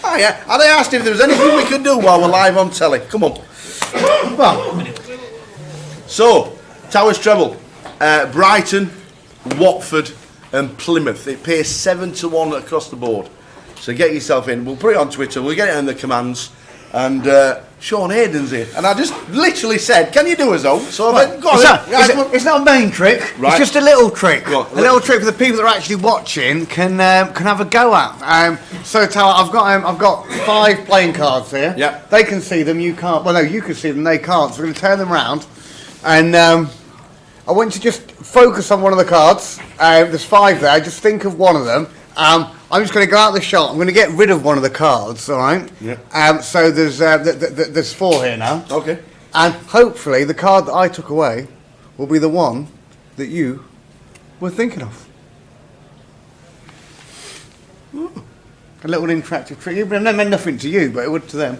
Oh yeah, and I asked if there was anything we could do while we're live on telly. Come on. So, Towers Treble, Brighton, Watford and Plymouth. It pays 7-1 across the board. So get yourself in. We'll put it on Twitter. We'll get it in the commands. And Sean Hayden's here. And I just literally said, can you do us all? So I went, go on. It's not a main trick. Right. It's just a little trick. Go on. A little trick for the people that are actually watching can have a go at. So Tower, I've got 5 playing cards here. Yeah. They can see them. You can't. Well, no, you can see them. They can't. So we're going to turn them round, and I want you to just focus on one of the cards. There's 5 there. Just think of one of them. I'm just going to go out the shot. I'm going to get rid of one of the cards, all right? Yeah. So there's 4 here now. Okay. And hopefully the card that I took away will be the one that you were thinking of. A little interactive trick. It meant nothing to you, but it would to them.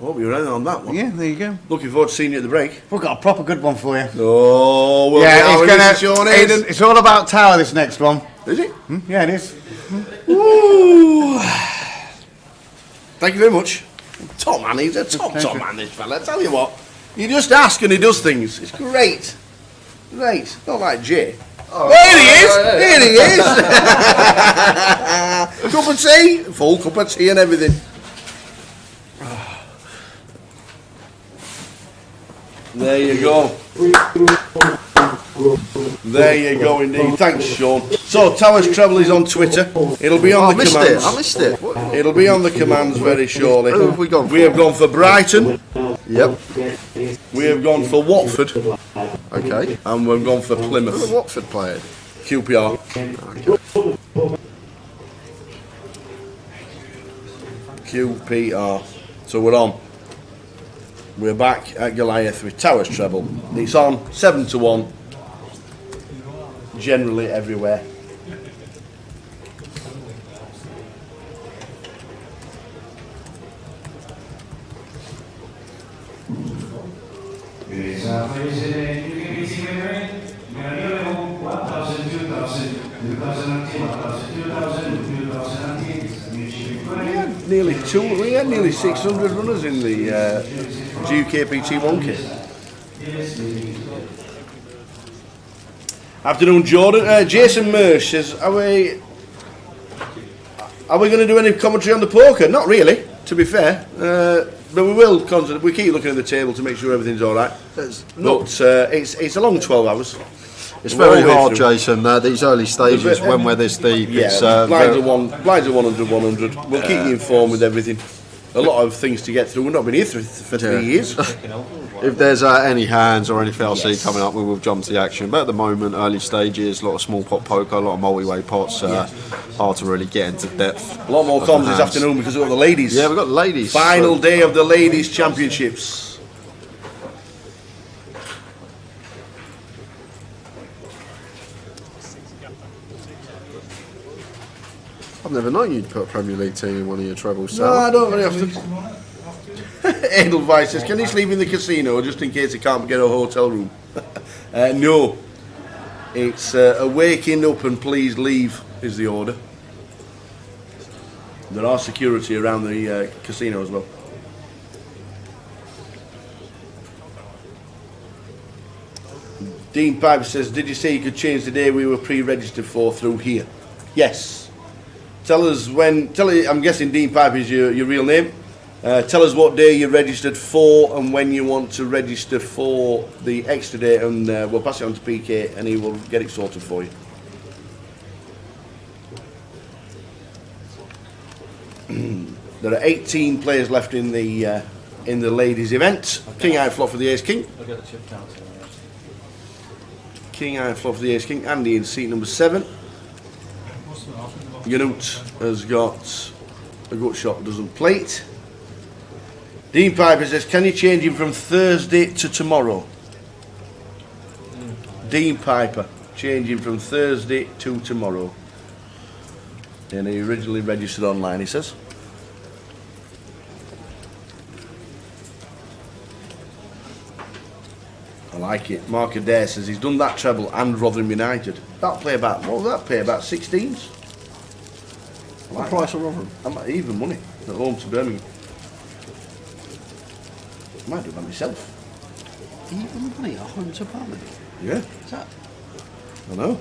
Oh, you're right on that one. Yeah, there you go. Looking forward to seeing you at the break. We've got a proper good one for you. Oh, well, Yeah, Sean Hayden. it's all about Tower, this next one. Is it? Yeah, it is. Ooh. Thank you very much. Top man, he's a top man, this fella. I tell you what, you just ask and he does things. It's great. Great. Not like Jay. Oh, there he is! Here he is! Cup of tea, full cup of tea and everything. There you go. There you go indeed. Thanks, Sean. So, Towers Treble is on Twitter. It'll be on the commands. I missed it. It'll be on the commands very shortly. Who have we gone for? We have gone for Brighton. Yep. We have gone for Watford. Okay. And we've gone for Who Plymouth. are Watford playing? QPR. QPR. So we're on. We're back at Goliath with Towers treble. It's on 7-1. Generally everywhere. We had nearly 600 runners in the GUKPT 1K. Afternoon, Jordan. Jason Mersh says, are we going to do any commentary on the poker? Not really, to be fair. But we will constantly. We keep looking at the table to make sure everything's all right. But it's a long 12 hours. It's very hard, Jason. These early stages, when we're this deep, it's blinds are 100, 100. We'll keep you informed with everything. A lot of things to get through. We've not been here for 3 years. If there's any hands or anything else coming up, we will jump to the action. But at the moment, early stages, a lot of small pot poker, a lot of multi-way pots. Hard to really get into depth. A lot more comms this afternoon because we've got the ladies. Yeah, we've got the ladies. Final day of the ladies' championships. I've never known you'd put a Premier League team in one of your trebles. No, I don't very often. Edelweiss says, can you sleep in the casino just in case I can't get a hotel room? No. It's a waking up and please leave is the order. There are security around the casino as well. Dean Piper says, did you say you could change the day we were pre-registered for through here? Yes. Tell us when, I'm guessing Dean Piper is your real name. Tell us what day you're registered for and when you want to register for the extra day, and we'll pass it on to PK and he will get it sorted for you. There are 18 players left in the ladies' event. King High flop for the Ace King. I'll get the chip counter. King High flop for the Ace King. Andy in seat number 7. Gnut has got a gut shot, doesn't plate. Dean Piper says, can you change him from Thursday to tomorrow? Dean Piper, change him from Thursday to tomorrow. And he originally registered online, he says. I like it. Mark Adair says he's done that treble and Rotherham United. That'll play about, what will that pay? About 16s? What price of Rotherham? I might even money at home to Birmingham. I might do it by myself. Even money at home to Birmingham? Yeah. Is that? I know.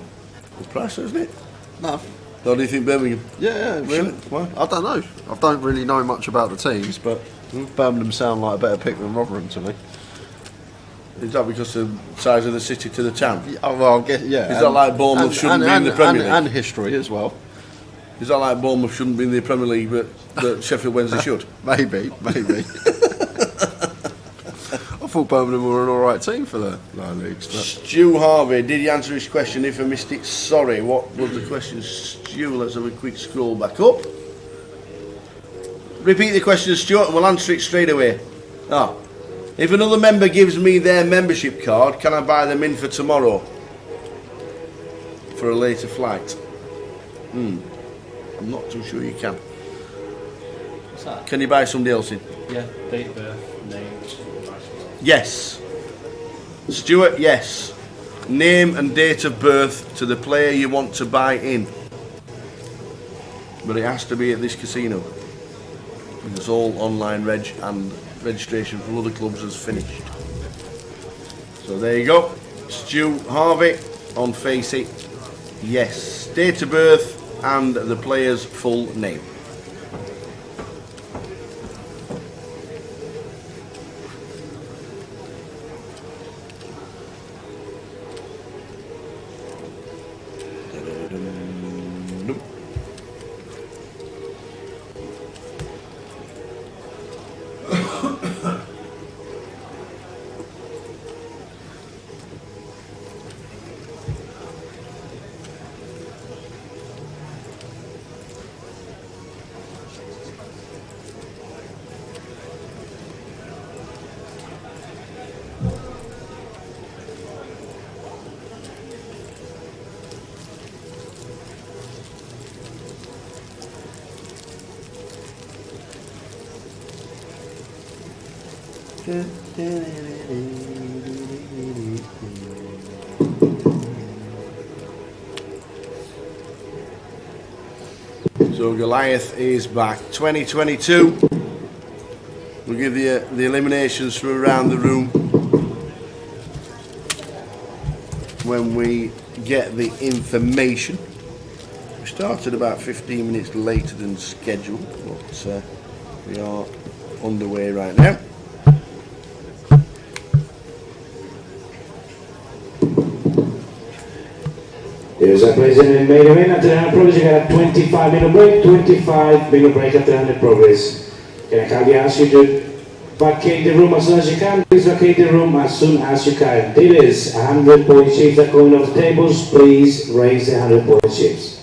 Good price, isn't it? No. What do you think, Birmingham? Yeah, Really? Why? I don't know. I don't really know much about the teams, but Birmingham sound like a better pick than Rotherham to me. Is that because of the size of the city to the town? Yeah, well, I guess, yeah. Is that like Bournemouth shouldn't be in the Premier League? And history as well. Is that like Bournemouth shouldn't be in the Premier League, but Sheffield Wednesday should? Maybe. I thought Birmingham were an alright team for the lower leagues. But. Stu Harvey, did you answer his question? If I missed it, sorry. What was the question, Stu? Let's have a quick scroll back up. Repeat the question, Stuart, and we'll answer it straight away. If another member gives me their membership card, can I buy them in for tomorrow? For a later flight? I'm not too sure you can. What's that? Can you buy somebody else in? Yeah, date of birth, name, Yes. Stuart, yes. Name and date of birth to the player you want to buy in. But it has to be at this casino. It's all online reg and registration from other clubs has finished. So there you go. Stu Harvey on Face It. Yes. Date of birth and the player's full name. Nope. So Goliath is back. 2022. We'll give you the eliminations from around the room when we get the information. We started about 15 minutes later than scheduled, but we are underway right now. Here's our place in the main event. After 100 progress, you got a 25-minute break. 25-minute break after 100 progress. Can I kindly ask you to vacate the room as soon as you can? Please vacate the room as soon as you can. There is 100-point chips that are going off the tables. Please raise the 100-point chips.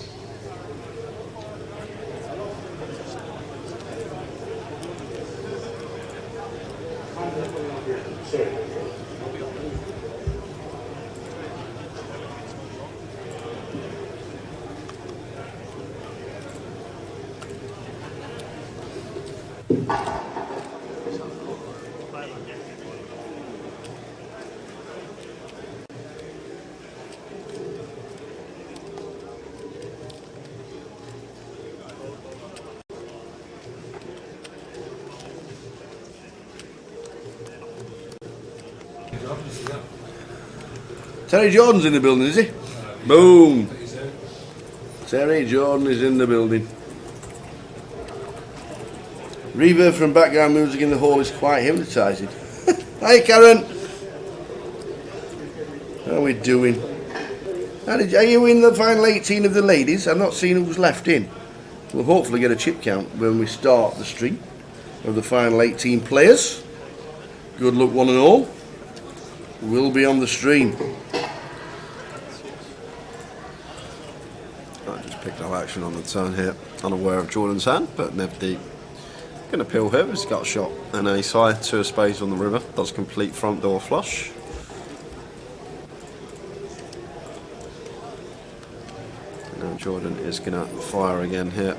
Terry Jordan's in the building, is he? Boom! Terry Jordan is in the building. Reverb from background music in the hall is quite hypnotising. Hi Karen! How are we doing? Are you in the final 18 of the ladies? I've not seen who's left in. We'll hopefully get a chip count when we start the stream of the final 18 players. Good luck one and all. We'll be on the stream. I just picked up action on the turn here, unaware of Jordan's hand, but Nev Deep going to peel here. He's got a shot and ace high, 2 of spades on the river, does complete front door flush. And now Jordan is going to fire again here.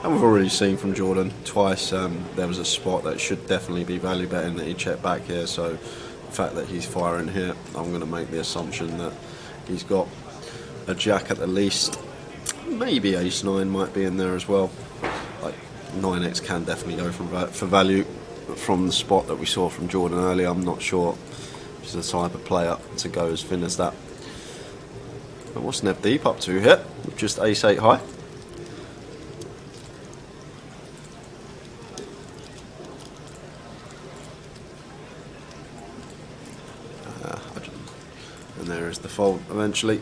And we've already seen from Jordan twice there was a spot that should definitely be value betting that he checked back here, so the fact that he's firing here, I'm going to make the assumption that he's got a jack at the least. Maybe ace 9 might be in there as well. Like 9x can definitely go for value from the spot that we saw from Jordan earlier. I'm not sure he's the type of player to go as thin as that. But what's Nev Deep up to here? Just ace 8 high. And there is the fold eventually.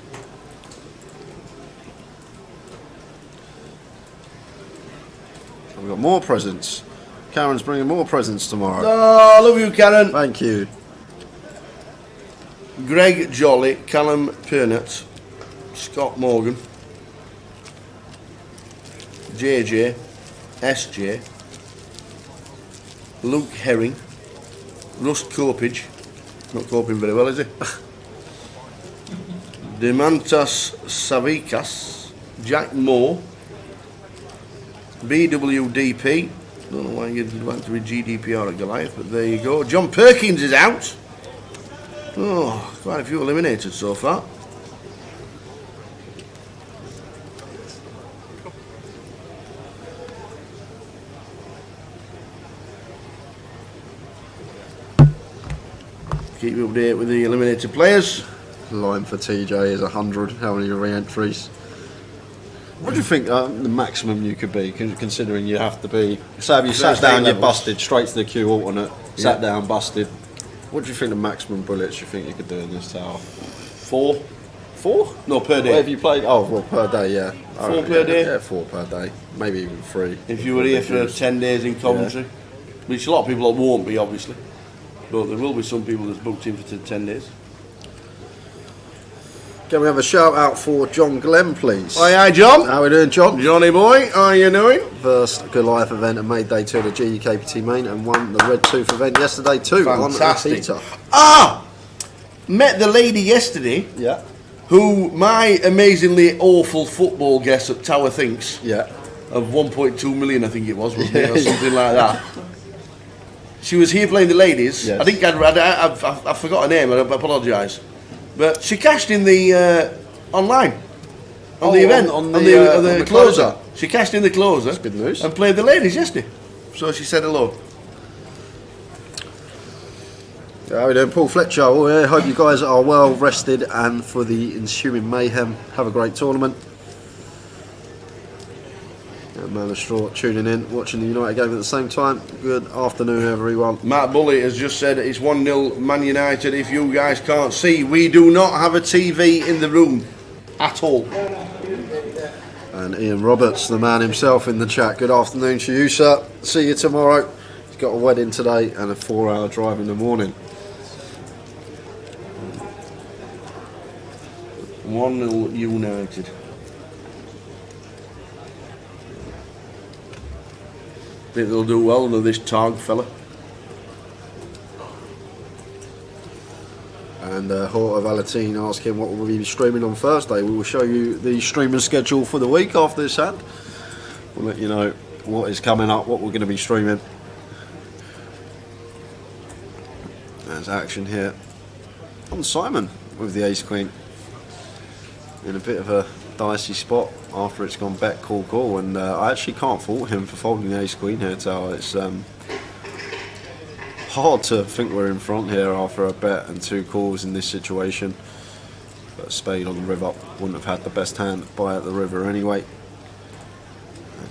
We've got more presents. Karen's bringing more presents tomorrow. Oh, I love you, Karen. Thank you. Greg Jolly, Callum Pernett, Scott Morgan, JJ, SJ, Luke Herring, Russ Copage. Not coping very well, is he? Demantas Savikas, Jack Moore, BWDP. Don't know why you'd want to be GDPR at Goliath, but there you go. John Perkins is out. Oh, quite a few eliminated so far. Keep you updated with the eliminated players. Line for TJ is 100. How many re-entries? What do you think the maximum you could be, considering you have to be... Say if you sat down, you're busted, straight to the queue alternate, sat down, busted. What do you think the maximum bullets you think you could do in this tower? 4. 4? No, per day. What have you played? Oh, well, per day, yeah. 4 per day? Yeah, 4 per day. Maybe even 3. If you were here for 10 days in Coventry. Yeah. Which a lot of people won't be, obviously. But there will be some people that's booked in for 10 days. Can we have a shout out for John Glenn, please? Hi, John. How are we doing, John? Johnny boy, how are you doing? First Goliath event and made day 2 of the GUKPT main and won the Red Tooth event yesterday too. Fantastic. Met the lady yesterday. Yeah. Who my amazingly awful football guess at Tower thinks. Yeah. Of 1.2 million, I think it was, wasn't it, or something like that. She was here playing the ladies. Yes. I think I forgot her name. I apologise. But she cashed in the online on the event on the the closer. She cashed in the closer. That's good news. And played the ladies yesterday. So she said hello. How are we doing, Paul Fletcher? Oh, yeah, hope you guys are well rested and for the ensuing mayhem. Have a great tournament. Man of Straw tuning in, watching the United game at the same time. Good afternoon, everyone. Matt Bully has just said it's 1-0 Man United. If you guys can't see, we do not have a TV in the room at all. And Ian Roberts, the man himself, in the chat. Good afternoon to you, sir. See you tomorrow. He's got a wedding today and a 4-hour drive in the morning. 1-0 United. Think they'll do well under this Targ fella. And Horta Valentin asking what will we be streaming on Thursday. We will show you the streaming schedule for the week after this hand. We'll let you know what is coming up, what we're going to be streaming. There's action here on Simon with the ace queen in a bit of a dicey spot after it's gone bet call, and I actually can't fault him for folding the ace queen here, Tower. It's hard to think we're in front here after a bet and 2 calls in this situation, but spade on the river wouldn't have had the best hand by at the river anyway.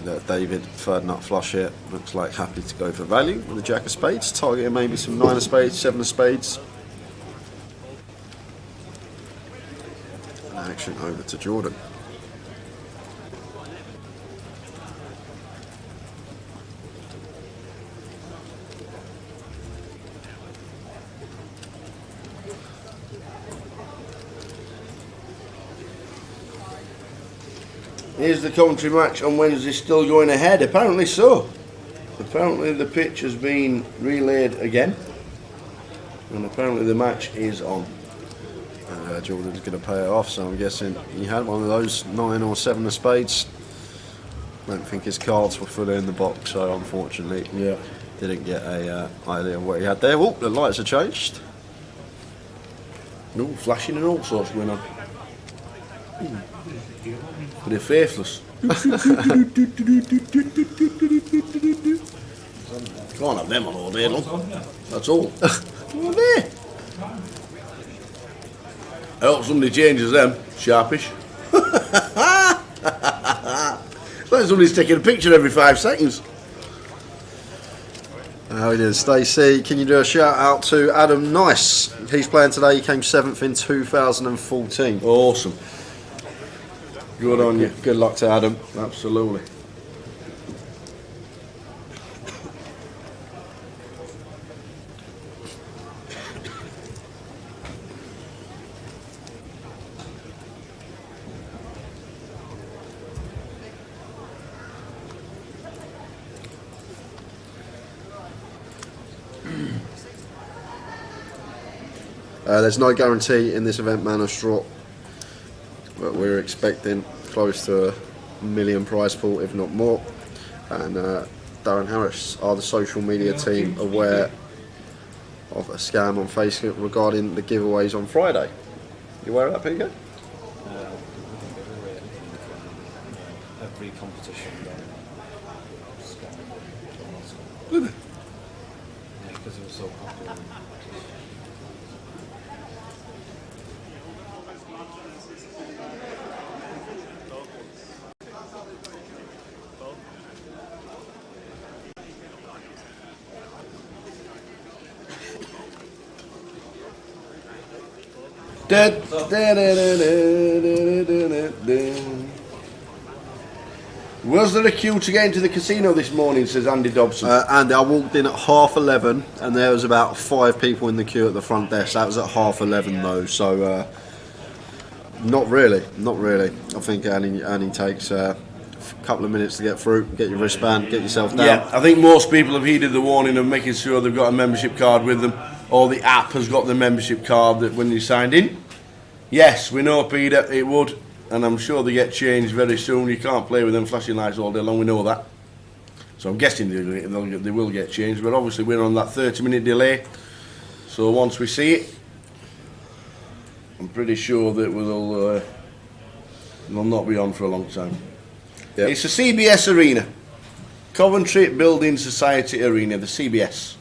And David, third nut flush here, looks like happy to go for value with the jack of spades, targeting maybe some 9 of spades, 7 of spades. And action over to Jordan. Is the commentary match on Wednesday still going ahead? Apparently so. Apparently the pitch has been relayed again, and apparently the match is on. Jordan's going to pay it off, so I'm guessing he had one of those 9 or 7 of spades. Don't think his cards were fully in the box, so unfortunately didn't get a idea of what he had there. Oh, the lights have changed. No, flashing and all sorts going on. But they're faithless. Can't have them on all day long. That's all. All day. I hope somebody changes them. Sharpish. It's like somebody's taking a picture every 5 seconds. How he did, Stacey. Can you do a shout out to Adam Nice? He's playing today. He came 7th in 2014. Awesome. Good on you. Good luck to Adam. Absolutely. There's no guarantee in this event, Man of Straw, but we're expecting close to $1 million prize pool, if not more. And Darren Harris, are the social media team aware of a scam on Facebook regarding the giveaways on Friday? You aware of that, Peter? Every competition. Really? Yeah, because it was so popular. Was there a queue to get into the casino this morning, says Andy Dobson? Andy, I walked in at 11:30 and there was about 5 people in the queue at the front desk. That was at 11:30 though, so not really. I think Annie takes a couple of minutes to get through, get your wristband, get yourself down. Yeah, I think most people have heeded the warning of making sure they've got a membership card with them, or the app has got the membership card that when you signed in. Yes, we know, Peter, it would, and I'm sure they get changed very soon. You can't play with them flashing lights all day long, we know that. So I'm guessing they will get changed, but obviously we're on that 30-minute delay. So once we see it, I'm pretty sure that they'll not be on for a long time. Yep. It's the CBS Arena, Coventry Building Society Arena, the CBS.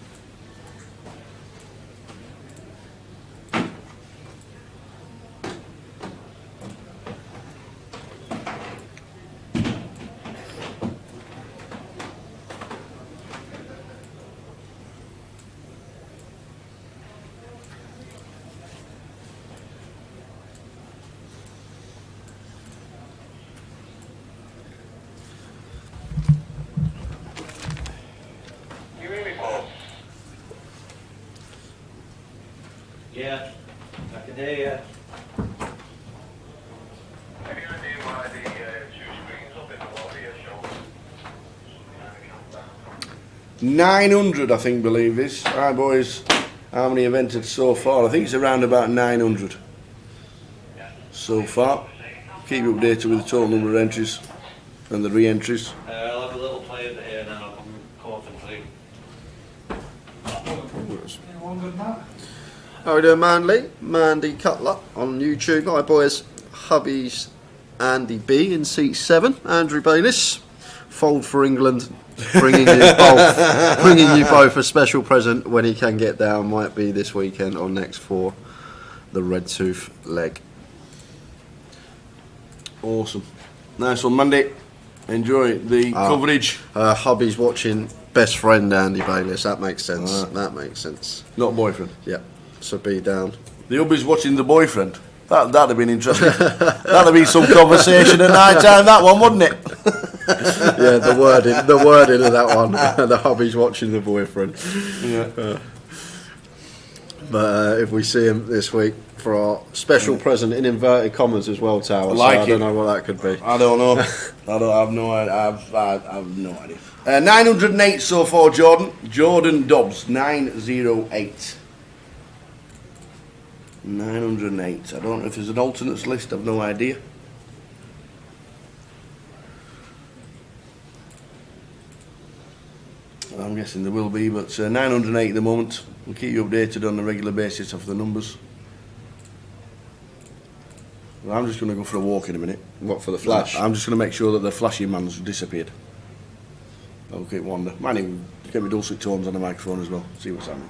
You hear me, Paul? Yeah, I can hear you. Any idea why the two screens up in the lobby are showing? 900, I think, believe this. Right, boys, how many have entered so far? I think it's around about 900 so far. Keep you updated with the total number of entries and the re-entries. I'll have a little play over here now. I'm Coventry. Anyone good, Matt? How we doing, Manly? Mandy Cutler on YouTube. Hi, boys. Hubby's Andy B in seat 7. Andrew Bayliss. Fold for England. Bringing you both a special present when he can get down. Might be this weekend or next for the Red Tooth leg. Awesome. Nice one, Mandy. Enjoy the coverage. Hubby's watching best friend Andy Bayliss. That makes sense. That makes sense. Not boyfriend. Yeah. So be down. The hubby's watching the boyfriend. That'd have been interesting. That'd have been some conversation at night time, that one, wouldn't it? Yeah, the wording of that one. The hubby's watching the boyfriend. Yeah. But if we see him this week for our special present in inverted commas as well, Tower. I don't know what that could be. I don't know. I have no idea. I have no idea. 908 so far, Jordan. Jordan Dobbs, 908. 908. I don't know if there's an alternates list. I've no idea. I'm guessing there will be, but 908 at the moment. We'll keep you updated on a regular basis of the numbers. Well, I'm just going to go for a walk in a minute. What, for the flash? I'm just going to make sure that the flashy man's disappeared. I'll keep wonder. Might even get me dulcet tones on the microphone as well. See what's happening.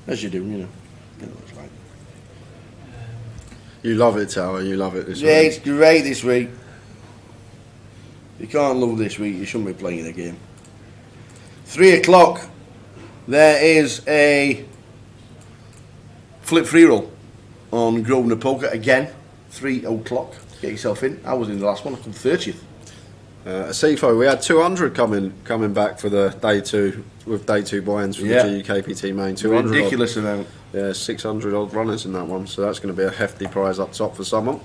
As you do, you know. You know what it's like. You love it, Tower. You love it this Yeah, week. it's great this week. You can't love this week. You shouldn't be playing a game. 3 o'clock. There is a flip free roll on Grosvenor Poker again. 3 o'clock. Get yourself in. I was in the last one. I come 30th. Sifo, we had 200 coming back for the day 2 with day 2 buy-ins for the GUKPT main. 200 Ridiculous amount. Yeah, 600 odd runners in that one, so that's going to be a hefty prize up top for someone.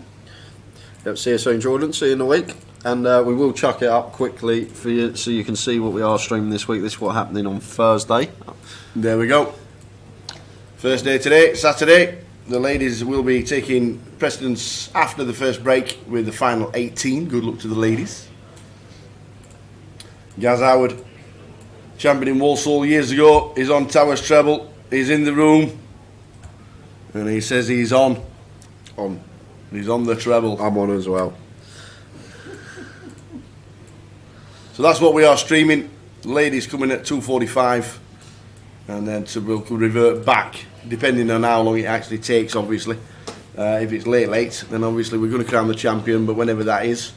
Yep, see you soon, Jordan. See you in a week. And we will chuck it up quickly for you so you can see what we are streaming this week. This is what's happening on Thursday. There we go. First day today, Saturday. The ladies will be taking precedence after the first break with the final 18. Good luck to the ladies. Gaz Howard, champion in Walsall years ago, is on Towers treble. He's in the room. And he says he's on. He's on the treble. I'm on as well. So that's what we are streaming. Ladies coming at 2:45, and then we'll revert back depending on how long it actually takes. Obviously, if it's late, then obviously we're going to crown the champion. But whenever that is,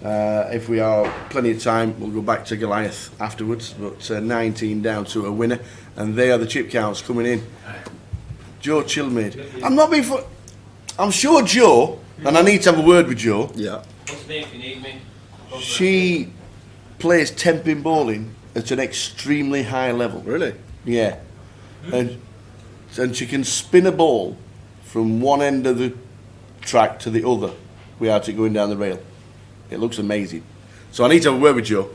if we are plenty of time, we'll go back to Goliath afterwards. But 19 down to a winner, and they are the chip counts coming in. Joe Chilmaid. I'm sure Joe, and I need to have a word with Joe. Yeah. What's me if you need me? She plays 10-pin bowling at an extremely high level. Really? Yeah. And she can spin a ball from one end of the track to the other without it going down the rail. It looks amazing. So I need to have a word with Joe.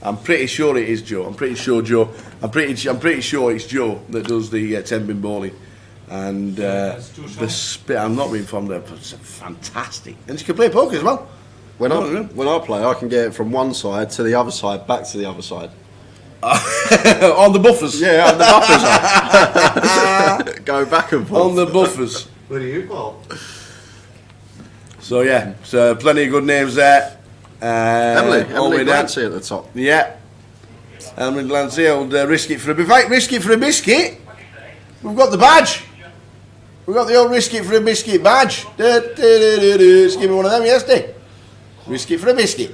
I'm pretty sure it is Joe. I'm pretty sure it's Joe that does the 10-pin bowling. And the spin, I'm not being fond of it, but it's fantastic. And she can play poker as well. When I play, I can get it from one side to the other side, back to the other side. On the buffers. Yeah, on the buffers. Go back and forth. On the buffers. Where do you fall? So yeah, so plenty of good names there. Emily down. Glancy at the top. Yeah. Emily Glancy will risk it for a biscuit. We've got the badge. We've got the old risk it for a biscuit badge. Just give me one of them yesterday. Risk it for a biscuit.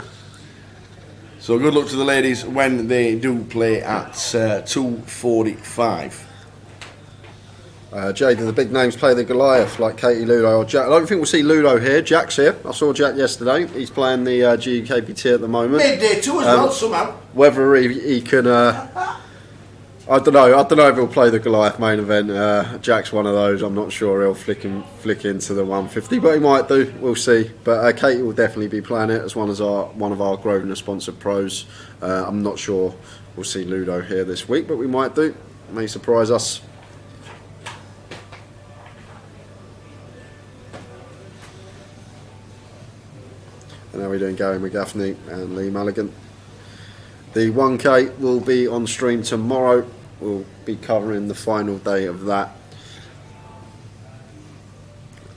So good luck to the ladies when they do play at 2:45. Jay, do the big names play the Goliath like Katie, Ludo or Jack? I don't think we'll see Ludo here. Jack's here. I saw Jack yesterday. He's playing the GKPT at the moment. Midday too as well somehow. Whether he can, I don't know. I don't know if he'll play the Goliath main event. Jack's one of those. I'm not sure he'll flick into the 150, but he might do. We'll see. But Katie will definitely be playing it as one of our Grosvenor sponsored pros. I'm not sure we'll see Ludo here this week, but we might do. May surprise us. And how are we doing, Gary McGaffney and Lee Mulligan? The 1K will be on stream tomorrow. We'll be covering the final day of that.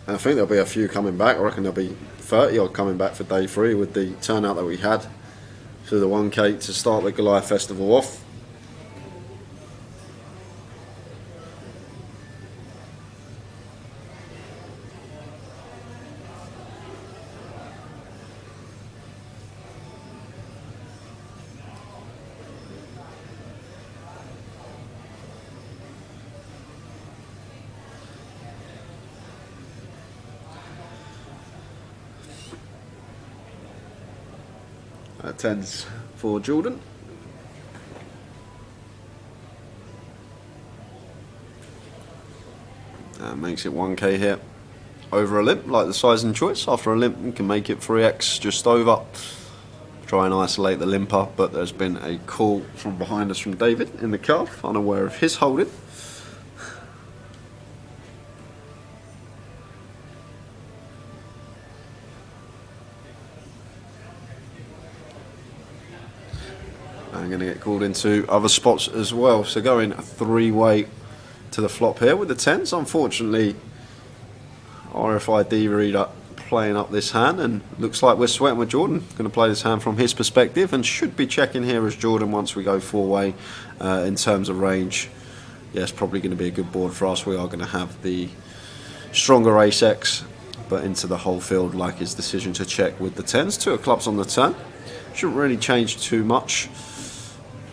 And I think there'll be a few coming back. I reckon there'll be 30 odd coming back for day 3 with the turnout that we had for the 1K to start the Goliath Festival off. Tens for Jordan. Makes it 1K here. Over a limp, like the size and choice. After a limp, you can make it 3x just over. Try and isolate the limper, but there's been a call from behind us from David in the calf, unaware of his holding. I'm going to get called into other spots as well. So going a 3-way to the flop here with the 10s. Unfortunately, RFID reader playing up this hand, and looks like we're sweating with Jordan. Going to play this hand from his perspective, and should be checking here as Jordan once we go 4-way in terms of range. Yes, probably going to be a good board for us. We are going to have the stronger ace-X, but into the whole field like his decision to check with the 10s. 2 of clubs on the turn. Shouldn't really change too much.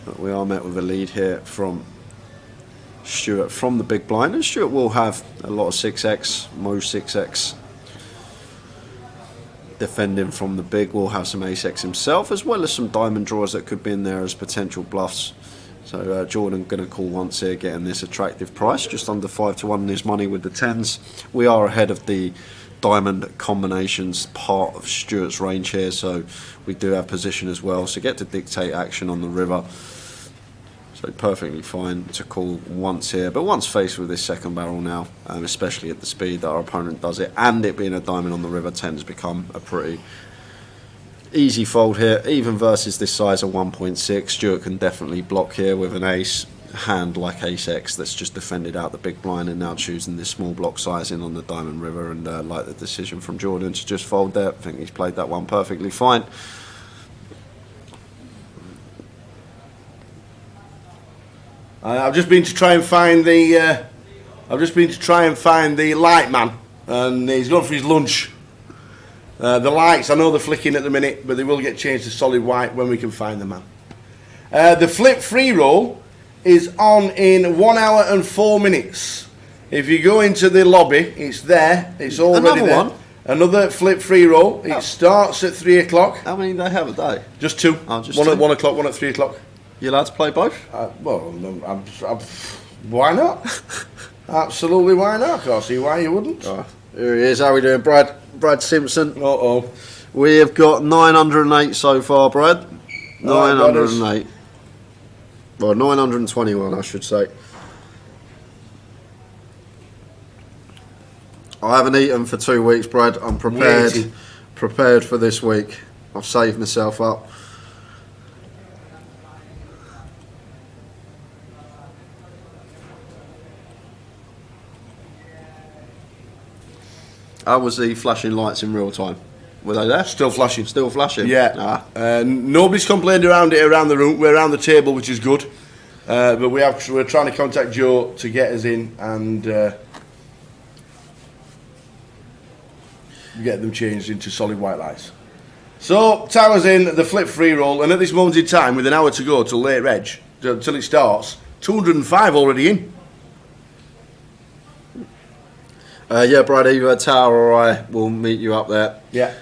But we are met with a lead here from Stuart from the big blind, and Stuart will have a lot of 6x, most 6x. Defending from the big, will have some ace-X himself, as well as some diamond draws that could be in there as potential bluffs. So Jordan going to call once here, getting this attractive price, just under 5-1 in his money with the 10s. We are ahead of the diamond combinations part of Stuart's range here, so we do have position as well, so get to dictate action on the river. So perfectly fine to call once here, but once faced with this second barrel now, especially at the speed that our opponent does it, and it being a diamond on the river, 10's become a pretty easy fold here. Even versus this size of 1.6, Stuart can definitely block here with an ace hand like ace-X that's just defended out the big blind, and now choosing this small block sizing on the diamond river, and like the decision from Jordan to just fold there. I think he's played that one perfectly fine. I've just been to try and find the light man, and he's gone for his lunch. The lights, I know they're flicking at the minute, but they will get changed to solid white when we can find the man. The flip free roll is on in 1 hour and 4 minutes. If you go into the lobby, it's there. It's already there. Another one? Another flip free roll. It starts at 3 o'clock. How many do they have a day? Just 2. Oh, just one 2. at 1 o'clock, one at 3 o'clock. You allowed to play both? Well, why not? Absolutely, why not? I can't see why you wouldn't. Oh, here he is. How are we doing, Brad? Brad Simpson. Uh-oh. We have got 908 so far, Brad. 908. Well, 921, I should say. I haven't eaten for 2 weeks, Brad. I'm prepared for this week. I've saved myself up. How was the flashing lights in real time? Were they there? Still flashing. Still flashing? Yeah. Ah. Nobody's complained around it around the room. We're around the table, which is good. But we're trying to contact Joe to get us in and get them changed into solid white lights. So Tyler's in the flip free roll, and at this moment in time, with an hour to go till late reg, till it starts, 205 already in. Yeah, Brad, either Tower or I will meet you up there. Yeah.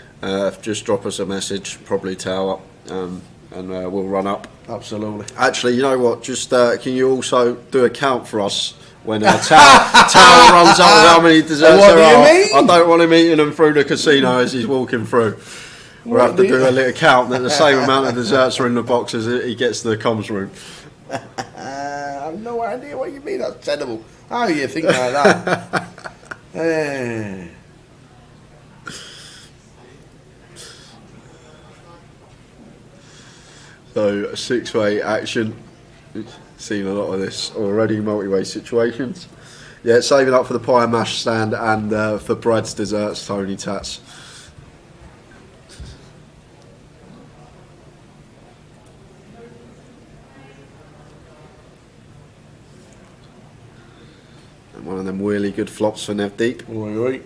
Just drop us a message, probably Tower, and we'll run up. Absolutely. Actually, you know what? Just can you also do a count for us when Tower runs up with how many desserts What there do you are? mean? I don't want him eating them through the casino as he's walking through. We'll have to do a little count that the same amount of desserts are in the box as he gets to the comms room. I have no idea what you mean. That's terrible. How do you think like that? So, six-way action. Seen a lot of this already, multi-way situations. Yeah, saving up for the pie and mash stand and for Brad's desserts, Tony Tats. And one of them really good flops for Nev Deep. Oi.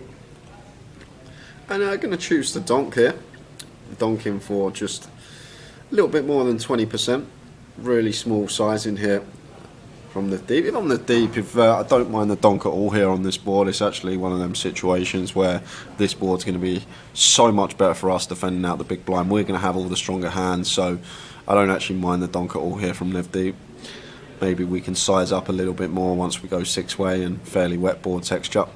And I'm going to choose the donk here. Donking for just a little bit more than 20%. Really small size in here from the deep. If I'm the deep, I don't mind the donk at all here on this board. It's actually one of them situations where this board's going to be so much better for us defending out the big blind. We're going to have all the stronger hands, so I don't actually mind the donk at all here from Nev Deep. Maybe we can size up a little bit more once we go six-way and fairly wet board texture.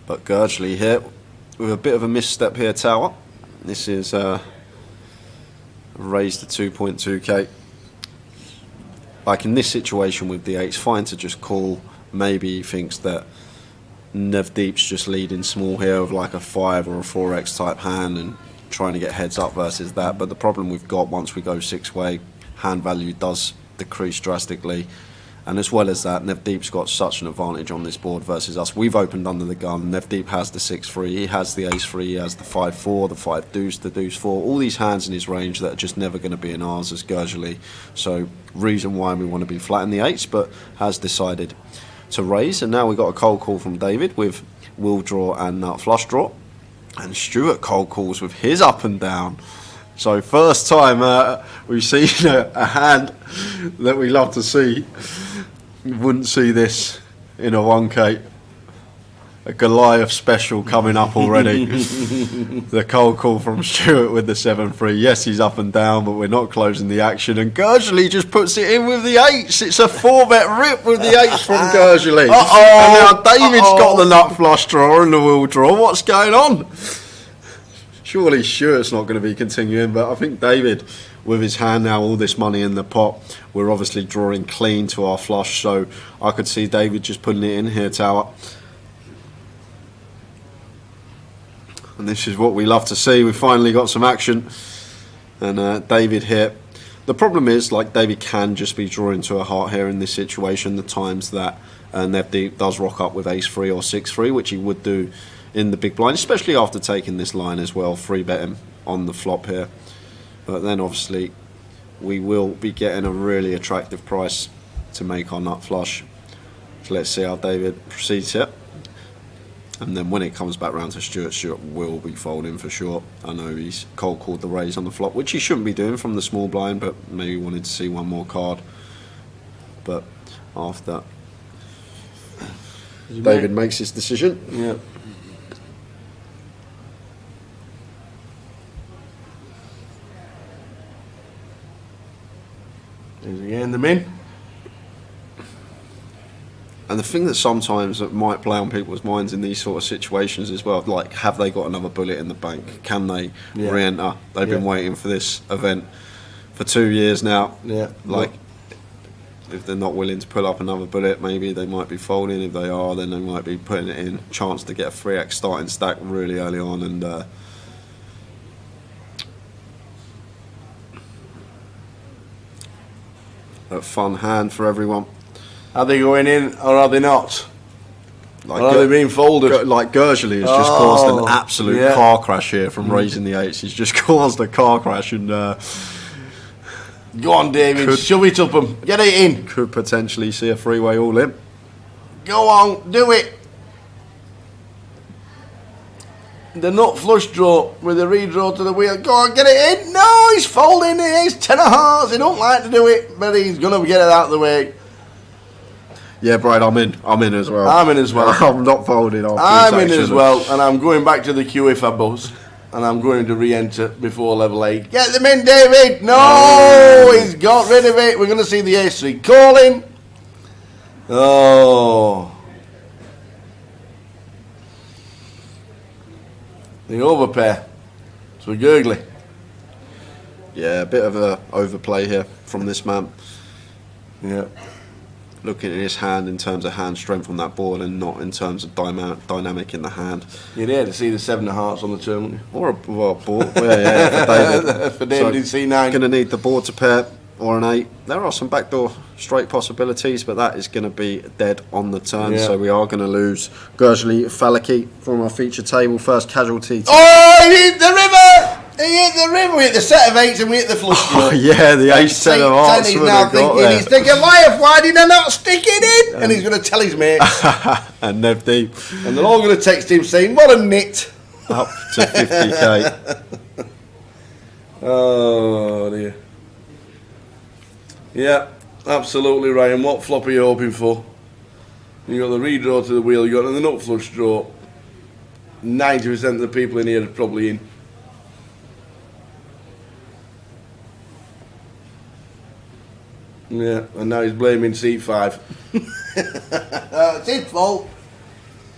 But Gurgley here with a bit of a misstep here, Tower. This is raised to 2.2k. Like in this situation with the 8, it's fine to just call. Maybe he thinks that Nev Deep's just leading small here with like a 5 or a 4x type hand and trying to get heads up versus that. But the problem we've got once we go six-way, hand value does decrease drastically. And as well as that, Nev Deep's got such an advantage on this board versus us. We've opened under the gun. Nev Deep has the 6-3, he has the ace-3, he has the 5-4, the 5 deuce, the deuce 4. All these hands in his range that are just never going to be in ours as Gurgley. So reason why we want to be flat in the 8s, but has decided to raise. And now we've got a cold call from David with will draw and nut flush draw. And Stuart cold calls with his up and down. So first time we've seen a hand that we love to see. You wouldn't see this in a 1K. A Goliath special coming up already. The cold call from Stuart with the 7-3. Yes, he's up and down, but we're not closing the action. And Gurgley just puts it in with the 8s. It's a 4-bet rip with the 8s from Gurgley. And now David's got the nut flush draw and the will draw. What's going on? Surely Stuart's not going to be continuing, but I think David, with his hand now, all this money in the pot, we're obviously drawing clean to our flush, so I could see David just putting it in here, Tower. And this is what we love to see. We've finally got some action. And David here. The problem is, like, David can just be drawing to a heart here in this situation, the times that Nev Deep does rock up with ace-3 or 6-3, which he would do in the big blind, especially after taking this line as well, free bet him on the flop here. But then obviously we will be getting a really attractive price to make our nut flush. So let's see how David proceeds here. And then when it comes back round to Stuart, Stuart will be folding for sure. I know he's cold called the raise on the flop, which he shouldn't be doing from the small blind, but maybe wanted to see one more card. But after David makes his decision. Yeah. He's again the min. And the thing that sometimes that might play on people's minds in these sort of situations as well, like, have they got another bullet in the bank? Can they re-enter? They've been waiting for this event for 2 years now. Yeah. Like, if they're not willing to pull up another bullet, maybe they might be folding. If they are, then they might be putting it in. Chance to get a 3x starting stack really early on. And a fun hand for everyone. Are they going in or are they not? Like Or are they being folded? Like Gershely has just caused an Oh, absolute yeah. car crash here from raising the 8s. He's just caused a car crash and Go on, David. Could- Shove it up 'em. Get it in. could potentially see a three-way all in. Go on. Do it. The nut flush draw with the redraw to the wheel. Go on, get it in. No, he's folding. He's 10 of hearts. He don't like to do it, but he's going to get it out of the way. Yeah, Brad, I'm in. I'm in as well. I'm in as well. I'm not folding after I'm this in as action. well, and I'm going back to the queue if I buzz. And I'm going to re-enter before level 8. Get them in, David! No! He's got rid of it. We're going to see the ace-3 calling. Oh. The overpair. So gurgly. Yeah, a bit of a overplay here from this man. Yeah. Looking at his hand in terms of hand strength on that board and not in terms of dynamic in the hand. You're there to see the 7 of hearts on the turn, wouldn't you? Or a board. Yeah, for David. For David in C9. Going to need the board to pair or an 8. There are some backdoor straight possibilities, but that is going to be dead on the turn. Yeah. So we are going to lose Gershely Falaki from our feature table. First casualty. Oh, he hit the river! He hit the river. We hit the set of 8s and we hit the flush draw. Oh, yeah, the ace 10 of hearts He's would now have got thinking, there. he's thinking, Goliath, why did I not stick it in? And he's going to tell his mates. And Nev Deep And they're all going to text him saying, what a nit. up to 50k. Oh, dear. Yeah, absolutely, Ryan. What flop are you hoping for? You got the redraw to the wheel, you got the nut flush draw. 90% of the people in here are probably in. Yeah, and now he's blaming seat 5. It's his fault.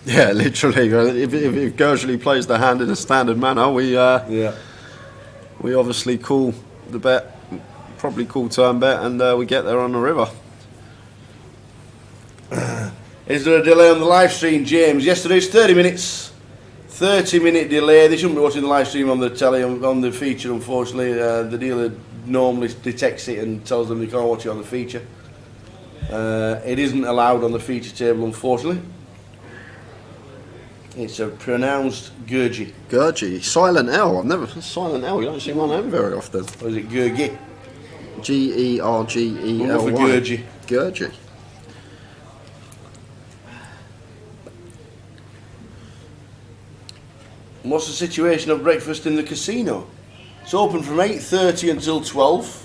Yeah, literally. If Gershely plays the hand in a standard manner, we Yeah. we obviously call the bet, probably call turn bet, and we get there on the river. Is there a delay on the live stream, James? Yes, there is. 30 minutes. 30-minute delay. They shouldn't be watching the live stream on the telly, on the feature, unfortunately. The dealer normally detects it and tells them they can't watch it on the feature. It isn't allowed on the feature table, unfortunately. It's a pronounced Gurgi. Gurgi, silent L. I've never silent L. You don't see my name very often. Or is it Gurgi? Gergely. We'll go for Gurgi. Gurgi. What's the situation of breakfast in the casino? It's open from 8:30 until 12.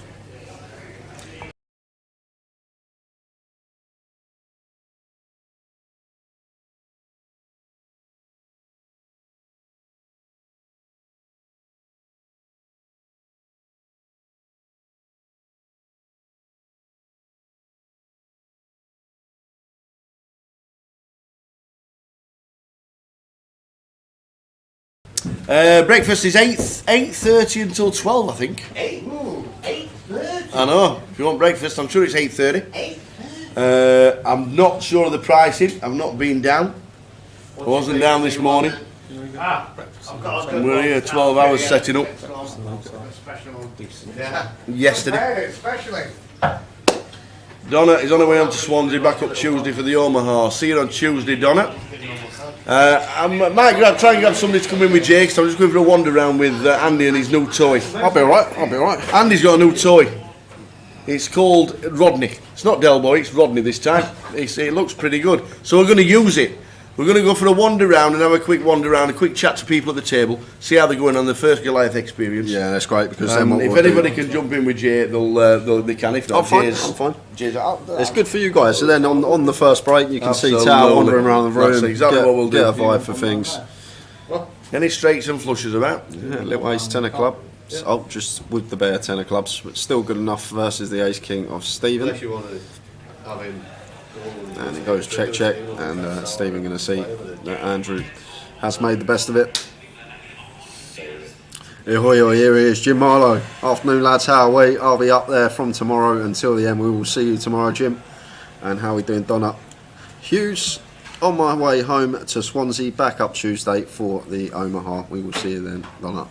Breakfast is 8:30 until 12, I think. 8:30. I know. If you want breakfast, I'm sure it's 8:30. 8:30. I'm not sure of the pricing. I've not been down. I wasn't down this morning. I've got And we're here 12 hours setting up Yeah. yesterday. Hey, especially. Donna is on her way on to Swansea, back up Tuesday for the Omaha. See you on Tuesday, Donna. I might try and grab somebody to come in with Jake, so I'm just going for a wander around with Andy and his new toy. I'll be alright. I'll be alright. Andy's got a new toy. It's called Rodney. It's not Del Boy, it's Rodney this time. It looks pretty good. So we're going to use it. We're going to go for a wander round and have a quick wander around, a quick chat to people at the table, see how they're going on their first Goliath experience. Yeah, that's great because then what If we'll anybody do, can jump in with Jay, they can. If not, I'm fine. Jay's, I'm fine. Jay's out. It's good for you guys. So then on the first break, you can see Tao Absolutely. wandering around the room. That's exactly get, what we'll do. Get a vibe for things. Any straights and flushes about? Yeah, little ace 10 of club. Oh, just with the bare 10 of clubs, but still good enough versus the ace king of Stephen. And it goes check, check, and Stephen going to see that Andrew has made the best of it. Ahoy, here he is, Jim Marlowe. Afternoon, lads, how are we? I'll be up there from tomorrow until the end. We will see you tomorrow, Jim. And how are we doing, Donna? Hughes, on my way home to Swansea, back up Tuesday for the Omaha. We will see you then, Donna.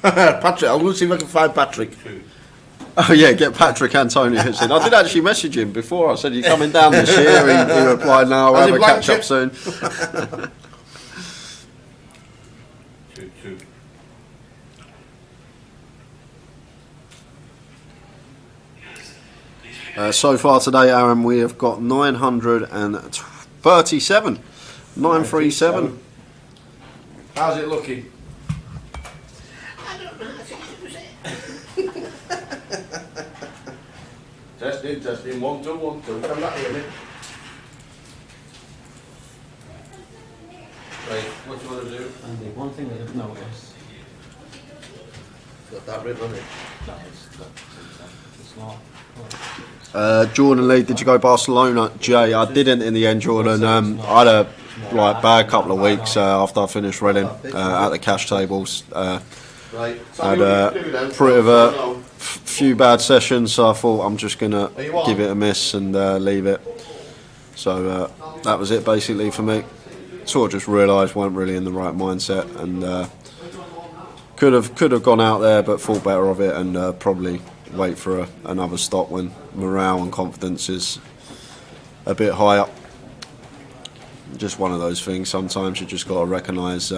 Patrick, I'm going to see if I can find Patrick. Oh yeah, get Patrick Antonio in. I did actually message him before. I said, "You coming down this year?" He replied, "No, I'll have a catch up soon." 2-2. So far today, Aaron, we have got 937. 937. How's it looking? Testing, 1, 2, 1, 2. Come back here, mate. Right, what do you want to do? Andy, one thing that I've noticed. Got that written on it. No, it's not. Jordan Lee, did you go Barcelona? Jay, I didn't in the end, Jordan. I had a bad couple of weeks after I finished Reading at the cash tables. Right. Had a few bad sessions, so I thought I'm just going to give it a miss and leave it. So that was it basically for me. Sort of just realised weren't really in the right mindset and could have gone out there but thought better of it and probably wait for another stop when morale and confidence is a bit higher. Just one of those things. Sometimes you just got to recognise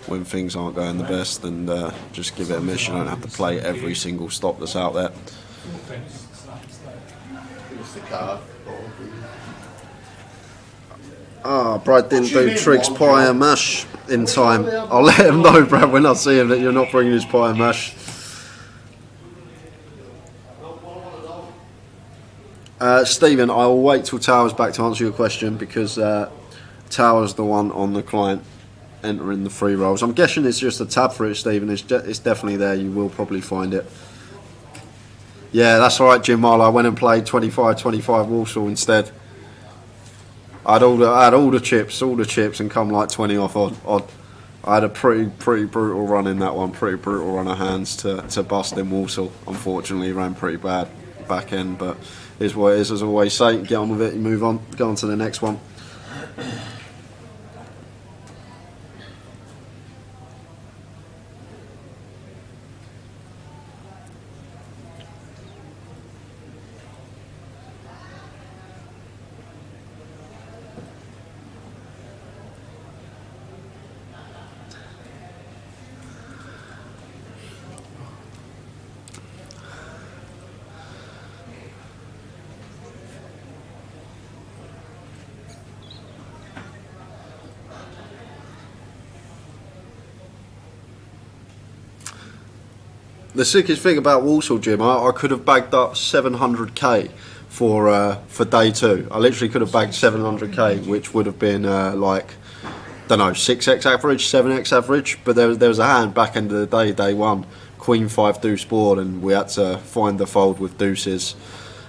when things aren't going the best and just give it a miss. You don't have to play every single stop that's out there. Brad didn't do Triggs pie and mash in time. I'll let him know, Brad, when I see him that you're not bringing his pie and mash. Stephen, I'll wait till Tower's back to answer your question because Tower's the one on the client entering the free rolls. I'm guessing it's just a tab for it, Stephen. It's definitely there. You will probably find it. Yeah, that's all right, Jim Marlowe. I went and played 25-25 Walsall instead. I had all the chips, and come like 20 off odd. I had a pretty brutal run in that one. Pretty brutal run of hands to bust in Walsall. Unfortunately, ran pretty bad back end, but it is what it is. As I always say, get on with it. You move on. Go on to the next one. The sickest thing about Walsall, Jim, I could have bagged up 700k for day two. I literally could have bagged 700k, which would have been like, don't know, 6x average, 7x average. But there was a hand back end of the day one, Queen 5 deuce board, and we had to find the fold with deuces.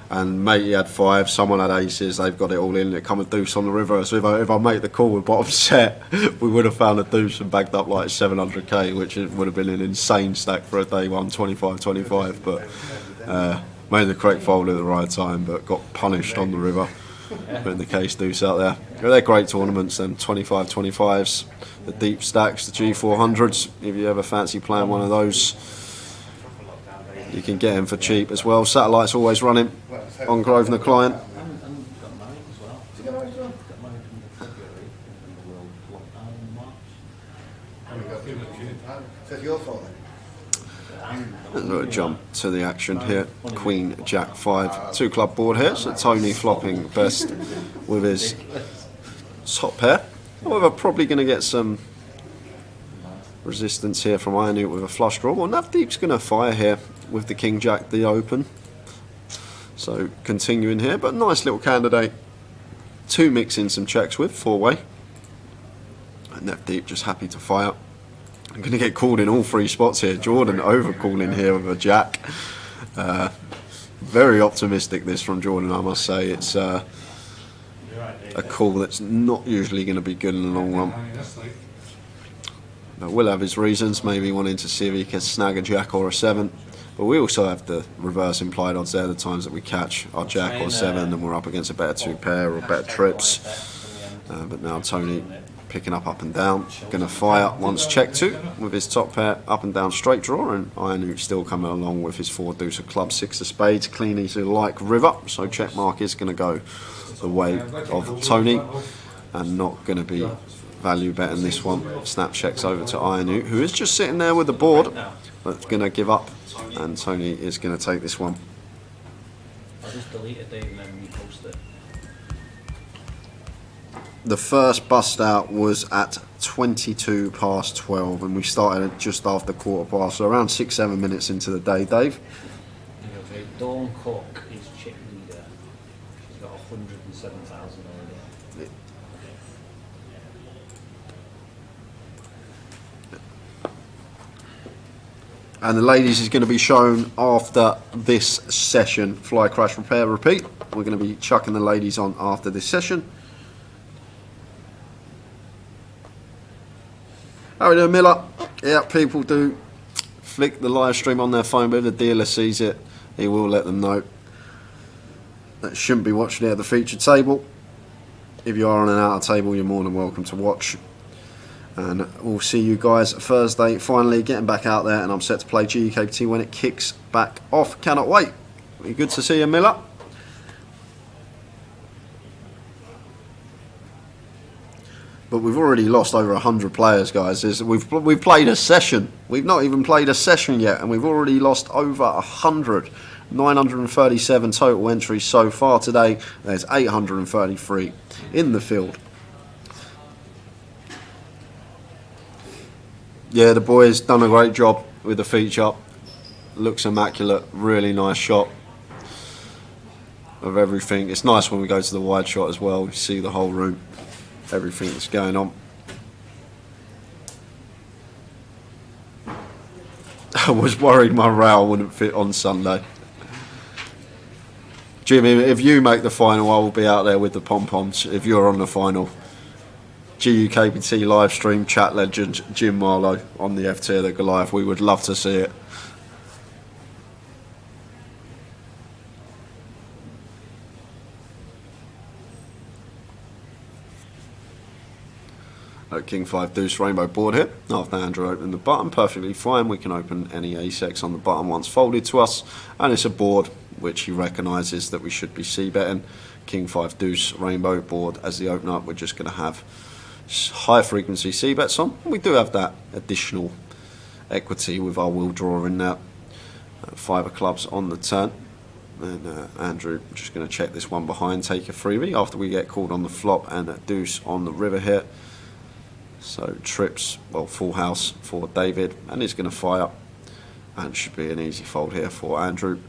And matey had 5, someone had aces, they've got it all in, it come a deuce on the river. So if I make the call with bottom set, we would have found a deuce and bagged up like 700k, which would have been an insane stack for a day one, 25-25. But made the correct fold at the right time, but got punished on the river. Putting the case deuce out there. They're great tournaments, them 25-25s, the deep stacks, the G400s. If you ever fancy playing one of those, you can get him for cheap as well. Satellite's always running on Grosvenor client. And we'll jump to the action here. Queen, Jack 5, 2 club board here. So Tony flopping best with his top pair. However, probably going to get some resistance here from Ironute with a flush draw. Well, Navdeep's going to fire here with the King Jack, the open. So continuing here, but nice little candidate to mix in some checks with, 4-way. And Navdeep just happy to fire. I'm going to get called in all 3 spots here. Jordan overcalling here with a jack. Very optimistic this from Jordan, I must say. It's a call that's not usually going to be good in the long run. But will have his reasons, maybe wanting to see if he can snag a jack or a 7. But we also have the reverse implied odds there, the times that we catch our jack or 7 and we're up against a better 2 pair or better trips. But now Tony picking up and down. Going to fire once checked to with his top pair up and down straight draw, and Iron still coming along with his 4 deuce of clubs, 6 of spades, clean easy like river. So check mark is going to go the way of Tony, and not going to be value betting this one. Snap checks over to Iron, who is just sitting there with the board, but going to give up, and Tony is going to take this one. I'll just delete it, Dave, and then repost it. The first bust out was at 22 past 12, and we started at just after quarter past, so around 6-7 minutes into the day, Dave. Okay, Dawn Cook is chip leader. She's got 107,000 already. And the ladies is going to be shown after this session. Fly, crash, repair, repeat. We're going to be chucking the ladies on after this session. How are we doing, Miller? Yeah, people do flick the live stream on their phone, but if the dealer sees it, he will let them know. That shouldn't be watching it at the featured table. If you are on an outer table, you're more than welcome to watch. And we'll see you guys Thursday, finally getting back out there, and I'm set to play GUKT when it kicks back off. Cannot wait. Be good to see you, Miller. But we've already lost over 100 players, guys. We've played a session. We've not even played a session yet, and we've already lost over 100. 937 total entries so far today. There's 833 in the field. Yeah, the boys done a great job with the feature. Looks immaculate. Really nice shot of everything. It's nice when we go to the wide shot as well. You see the whole room. Everything that's going on. I was worried my rail wouldn't fit on Sunday. Jimmy, if you make the final, I will be out there with the pom-poms if you're on the final. GUKPT live stream, chat legend Jim Marlowe on the FT of the Goliath. We would love to see it. King 5 deuce rainbow board here. After Andrew opened the button, perfectly fine. We can open any ace-x on the button once folded to us, and it's a board which he recognises that we should be c-betting. King 5 deuce rainbow board as the open up. We're just going to have high frequency c-bets on. We do have that additional equity with our wheel draw in there. 5 of clubs on the turn. And Andrew just going to check this one behind, take a freebie after we get called on the flop, and a deuce on the river here. So trips, well, full house for David, and he's going to fire, and it should be an easy fold here for Andrew.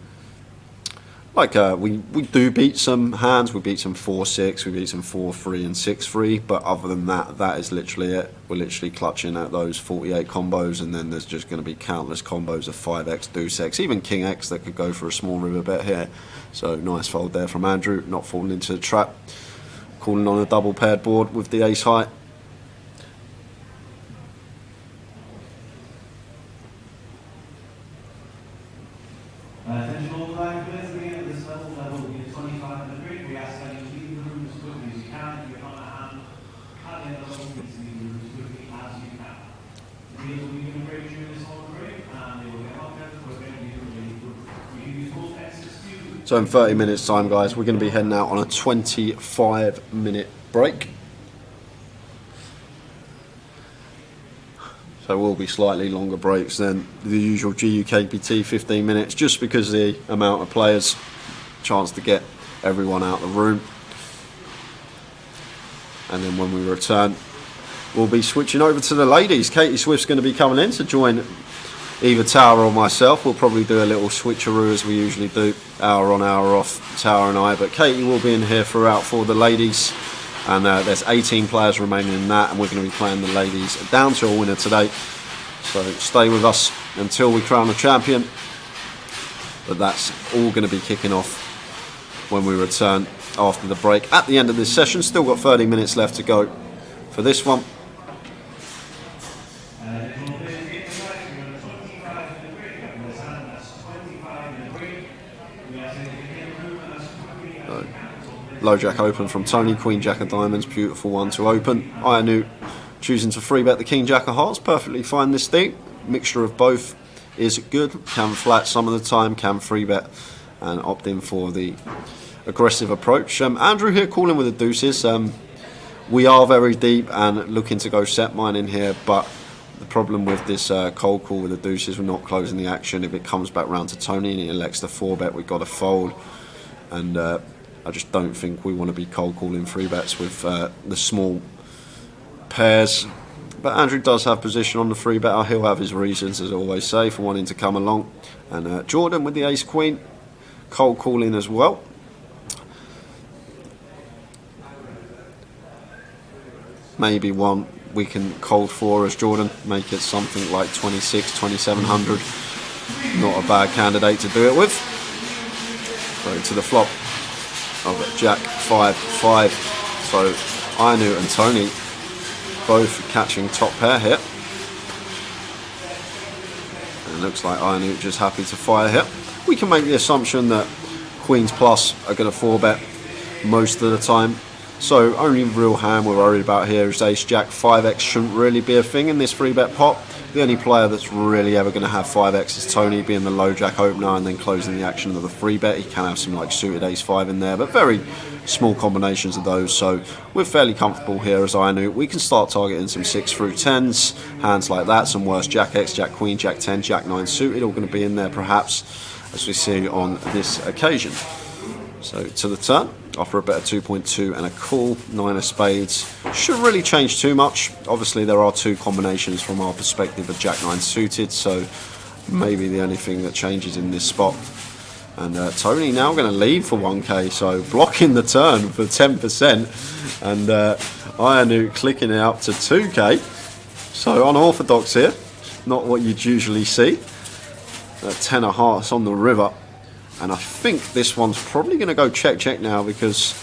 Like we do beat some hands. We beat some 4-6, we beat some 4-3 and 6-3, but other than that, that is literally it. We're literally clutching at those 48 combos, and then there's just going to be countless combos of 5x, deuce x, even king x that could go for a small river bet here. So nice fold there from Andrew, not falling into the trap. Calling on a double paired board with the ace high. Attention all line players, again at this level will be 25 and a break. We ask that you leave the room as quickly as you can. If you're on a hand, at the end of the level, please leave the room as quickly as you can. The deals will be given a break during this whole break, and they will get up there for a very really good. We use both exits to. So in 30 minutes time, guys, we're going to be heading out on a 25-minute break. So we'll be slightly longer breaks than the usual GUKPT 15 minutes, just because of the amount of players, chance to get everyone out of the room. And then when we return, we'll be switching over to the ladies. Katie Swift's going to be coming in to join either Tower or myself. We'll probably do a little switcheroo as we usually do, hour on, hour off, Tower and I. But Katie will be in here throughout for the ladies. And there's 18 players remaining in that, and we're going to be playing the ladies down to a winner today. So stay with us until we crown a champion. But that's all going to be kicking off when we return after the break. At the end of this session, still got 30 minutes left to go for this one. Low jack open from Tony, Queen Jack of Diamonds, beautiful one to open. Iron Choosing to 3-bet the King Jack of Hearts, perfectly fine this deep. Mixture of both is good. Can flat some of the time, can 3-bet and opt in for the aggressive approach. Andrew here calling with the deuces. We are very deep and looking to go set mine in here, but the problem with this cold call with the deuces, we're not closing the action. If it comes back round to Tony and he elects the 4-bet, we've got to fold. And I just don't think we want to be cold calling 3-bets with the small pairs. But Andrew does have position on the 3-bet. He'll have his reasons, as I always say, for wanting to come along. And Jordan with the ace-queen, cold calling as well. Maybe one we can cold for as Jordan, make it something like 26, 2700. Not a bad candidate to do it with. So to the flop of Jack 5-5. So Inu and Tony both catching top pair here. And it looks like Inu just happy to fire here. We can make the assumption that Queens Plus are going to 4-bet most of the time. So only real hand we're worried about here is Ace Jack. 5x shouldn't really be a thing in this 3-bet pot. The only player that's really ever going to have 5x is Tony, being the low jack opener and then closing the action of the 3-bet. He can have some like suited ace 5 in there, but very small combinations of those. So we're fairly comfortable here as I knew. We can start targeting some 6 through 10s, hands like that, some worse Jack X, Jack Queen, Jack 10, Jack 9 suited, all going to be in there perhaps, as we see on this occasion. So to the turn, offer a bet of 2.2 and a call, 9 of spades. Shouldn't really change too much. Obviously there are 2 combinations from our perspective of Jack 9 suited, so maybe the only thing that changes in this spot. And Tony now going to lead for 1k, so blocking the turn for 10%, and Inu clicking it up to 2k. So unorthodox here, not what you'd usually see. 10 of hearts on the river. And I think this one's probably going to go check now because,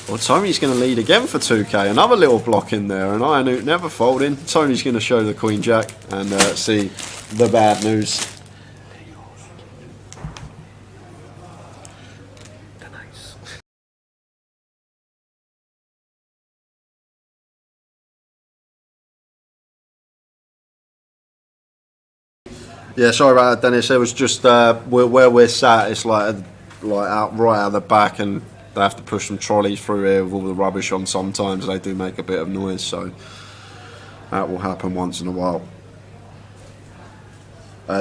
well, Tony's going to lead again for 2k. Another little block in there, and Inu never folding. Tony's going to show the Queen Jack and see the bad news. Yeah, sorry about that, Dennis. It was just where we're sat. It's like out right out the back, and they have to push some trolleys through here with all the rubbish on. Sometimes they do make a bit of noise, so that will happen once in a while.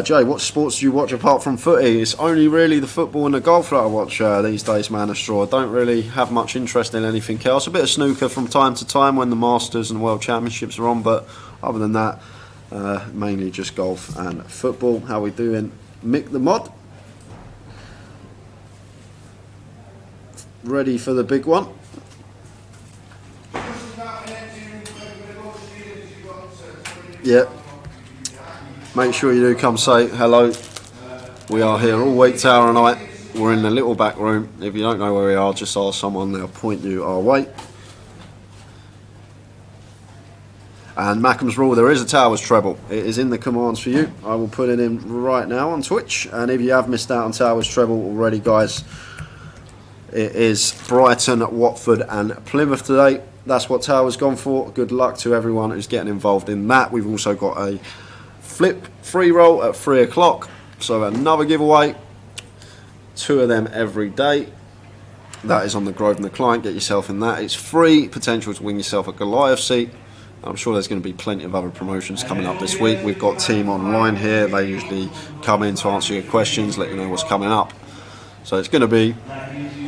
Jay, what sports do you watch apart from footy? It's only really the football and the golf that I watch these days, man. I don't really have much interest in anything else. A bit of snooker from time to time when the Masters and World Championships are on, but other than that, mainly just golf and football. How we doing, Mick the Mod? Ready for the big one? Yep. Make sure you do come say hello. We are here all week, Tower night. We're in the little back room. If you don't know where we are, just ask someone, they'll point you our way. And Mackham's rule, there is a Towers treble. It is in the commands for you. I will put it in right now on Twitch. And if you have missed out on Towers treble already, guys, it is Brighton, Watford and Plymouth today. That's what Towers gone for. Good luck to everyone who's getting involved in that. We've also got a flip free roll at 3 o'clock. So another giveaway. 2 of them every day. That is on the Grosvenor client. Get yourself in that. It's free. Potential to win yourself a Goliath seat. I'm sure there's going to be plenty of other promotions coming up this week. We've got Team Online here. They usually come in to answer your questions, let you know what's coming up. So it's going to be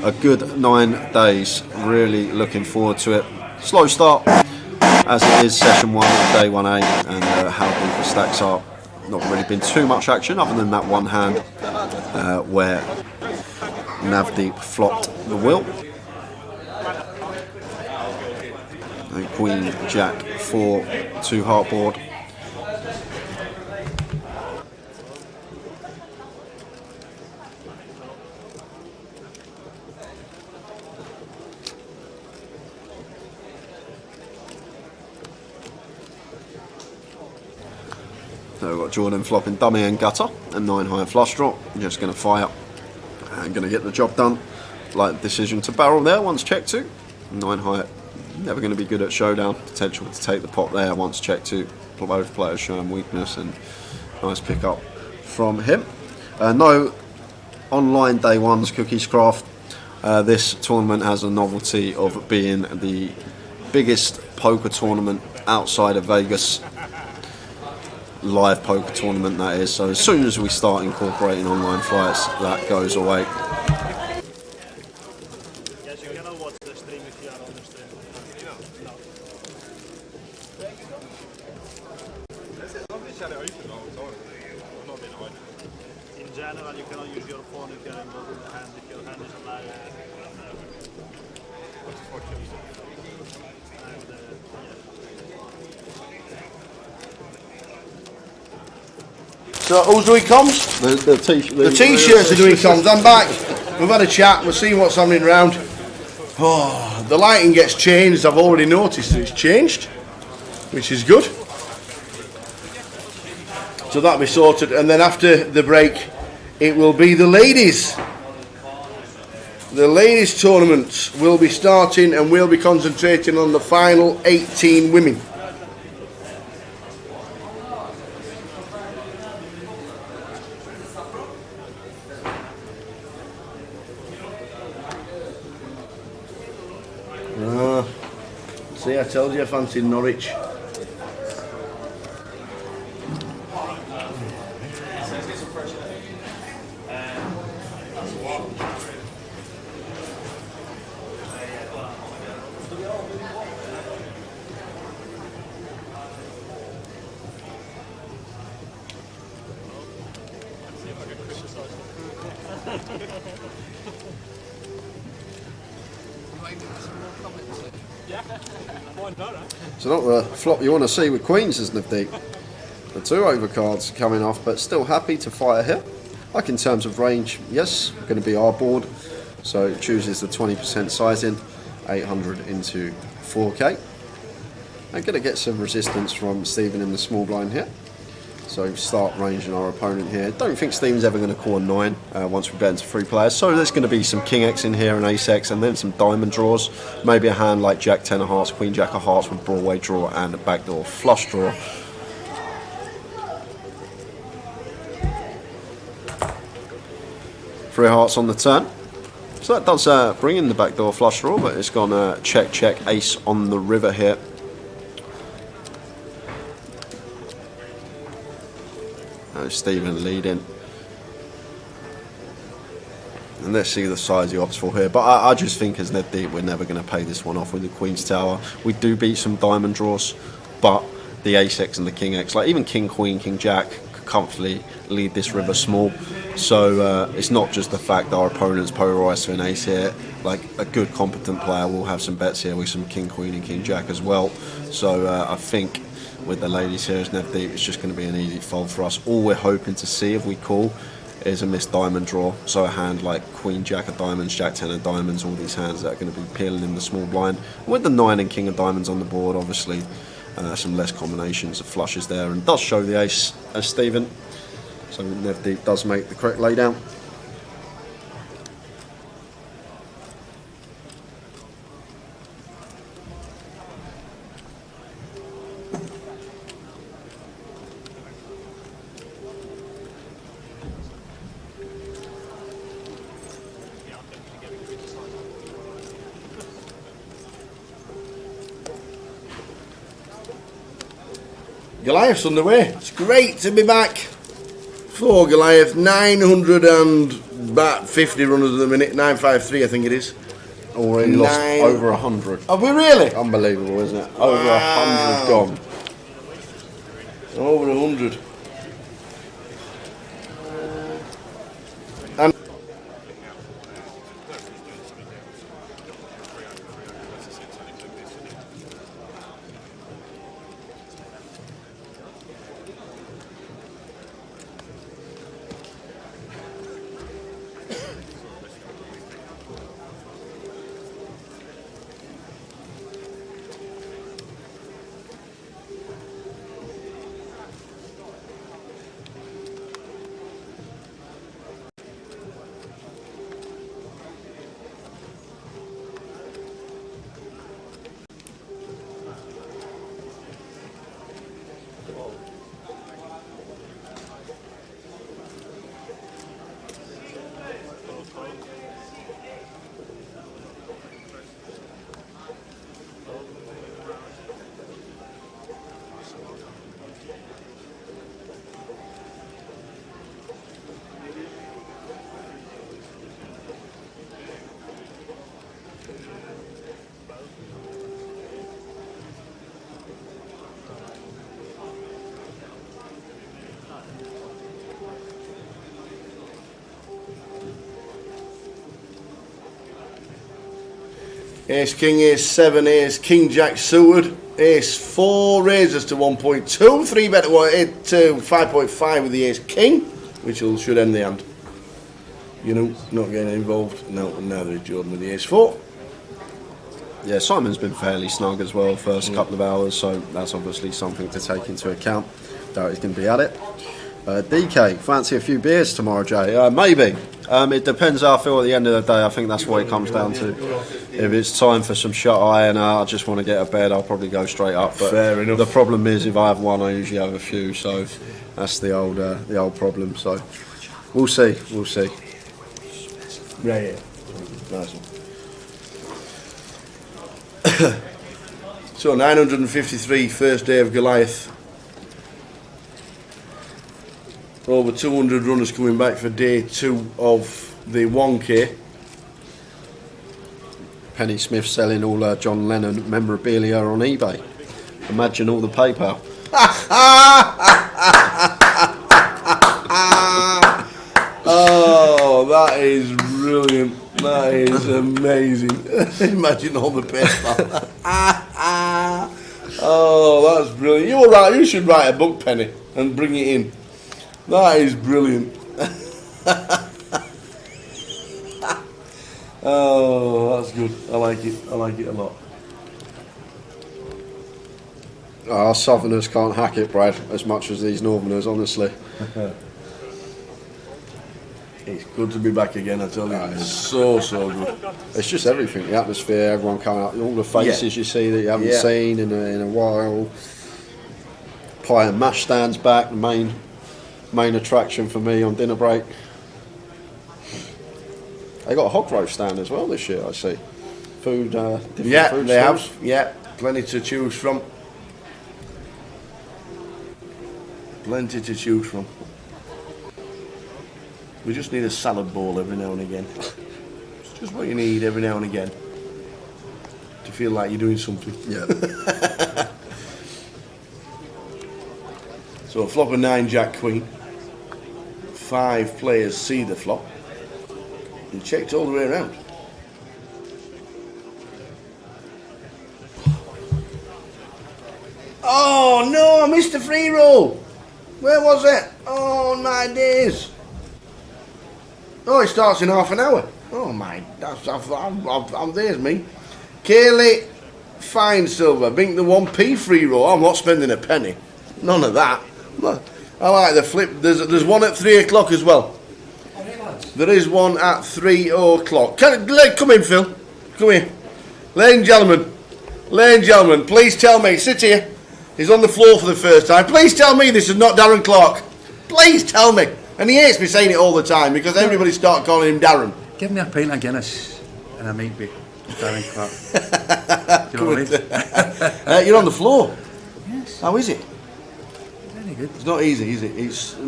a good 9 days. Really looking forward to it. Slow start, as it is session 1 of day 1A, and how deep the stacks are. Not really been too much action other than that one hand where Navdeep flopped the wheel. And Queen, Jack, 4, 2 heart board. So we've got Jordan flopping dummy and gutter and 9 high flush draw. Just going to fire and going to get the job done. Like decision to barrel there once checked to. 9 high never going to be good at showdown. Potential to take the pot there once check two. Both players showing weakness, and nice pick up from him. No online day ones, Cookies Craft. This tournament has a novelty of being the biggest poker tournament outside of Vegas. Live poker tournament, that is. So as soon as we start incorporating online flights, that goes away. Yes, you cannot watch the stream if you are on the stream. No. In general, you cannot use your phone if you are involved in the hand, if your hand is alive. So who's doing comms? The t-shirts are doing comms. I'm back. We've had a chat. We're seeing what's happening around. Oh, the lighting gets changed. I've already noticed that it's changed, which is good. So that'll be sorted. And then after the break, it will be the ladies. The ladies tournament will be starting, and we'll be concentrating on the final 18 women. See, I told you I fancied Norwich. So not the flop you want to see with Queens, isn't it, Deep? The 2 overcards coming off, but still happy to fire here. Like in terms of range, yes, going to be our board. So it chooses the 20% sizing, 800 into 4K. I'm going to get some resistance from Stephen in the small blind here. So start ranging our opponent here. Don't think Stephen's ever going to call a 9 once we bet into 3 players. So there's going to be some King X in here and Ace X, and then some diamond draws. Maybe a hand like Jack 10 of hearts, Queen Jack of hearts with Broadway draw and a backdoor flush draw. Three hearts on the turn. So that does bring in the backdoor flush draw, but it's gone check, check, ace on the river here. Stephen leading, and let's see the size he opts for here. But I just think as Ned Deep, we're never going to pay this one off with the Queen's Tower. We do beat some diamond draws, but the Ace X and the King X, like even King Queen, King Jack, could comfortably lead this river small. So it's not just the fact that our opponent's polarised to an ace here. Like a good competent player will have some bets here with some King Queen and King Jack as well. So I think with the ladies here as Nev Deep, it's just going to be an easy fold for us. All we're hoping to see if we call is a missed diamond draw. So a hand like Queen Jack of diamonds, Jack 10 of diamonds, all these hands that are going to be peeling in the small blind. With the 9 and King of diamonds on the board, obviously some less combinations of flushes there, and does show the ace as Stephen. So Nev Deep does make the correct laydown. Goliath's on the way. It's great to be back for Goliath. 950 runners at the minute. 953, I think it is. Already lost over 100. Have we really? Unbelievable, isn't it? Over 100 gone. Over 100. Ace King, Ace 7, Ace King Jack suited. Ace 4 raises to 1.2. 3 bet to 5.5 with the Ace King, which should end the hand. You know, not getting involved. No, and neither is Jordan with the Ace 4. Yeah, Simon's been fairly snug as well first couple of hours, so that's obviously something to take into account. Doubt he's going to be at it. DK, fancy a few beers tomorrow, Jay? Maybe. It depends how I feel at the end of the day. I think that's what it comes down to. If it's time for some shut eye and I just want to get a bed, I'll probably go straight up. But fair enough. The problem is, if I have one, I usually have a few. So that's the old problem. So we'll see. We'll see. Yeah. Nice one. So 953, first day of Goliath. Over 200 runners coming back for day 2 of the 1K. Penny Smith selling all John Lennon memorabilia on eBay. Imagine all the PayPal. Oh, that is brilliant. That is amazing. Imagine all the PayPal. Oh, that's brilliant. You should write a book, Penny, and bring it in. That is brilliant. Oh, that's good. I like it. I like it a lot. Our Southerners can't hack it, Brad, as much as these Northerners, honestly. It's good to be back again, I tell you. It's so good. It's just everything, the atmosphere, everyone coming up, all the faces you see that you haven't seen in a while. Pie and mash stands back, the main attraction for me on dinner break. They got a hog roast stand as well this year, I see. Food, different food they stalls. have. Yeah, plenty to choose from. Plenty to choose from. We just need a salad bowl every now and again. It's just what you need every now and again to feel like you're doing something. Yeah. So a flop of 9 Jack Queen. 5 players see the flop. And checked all the way around. Oh no, I missed the free roll. Where was it? Oh my days. Oh, it starts in half an hour. Oh my, there's me. Kaylee, fine silver. Bink the 1p free roll. I'm not spending a penny. None of that. I like the flip. There's one at 3 o'clock as well. There is one at 3 o'clock. Come in, Phil. Come here. Ladies and gentlemen, please tell me. Sit here. He's on the floor for the first time. Please tell me this is not Darren Clark. Please tell me. And he hates me saying it all the time because everybody started calling him Darren. Give me a pint of Guinness and I might be Darren Clark. Do you know what I mean? You're on the floor. Yes. How is it? Very good. It's not easy, is it?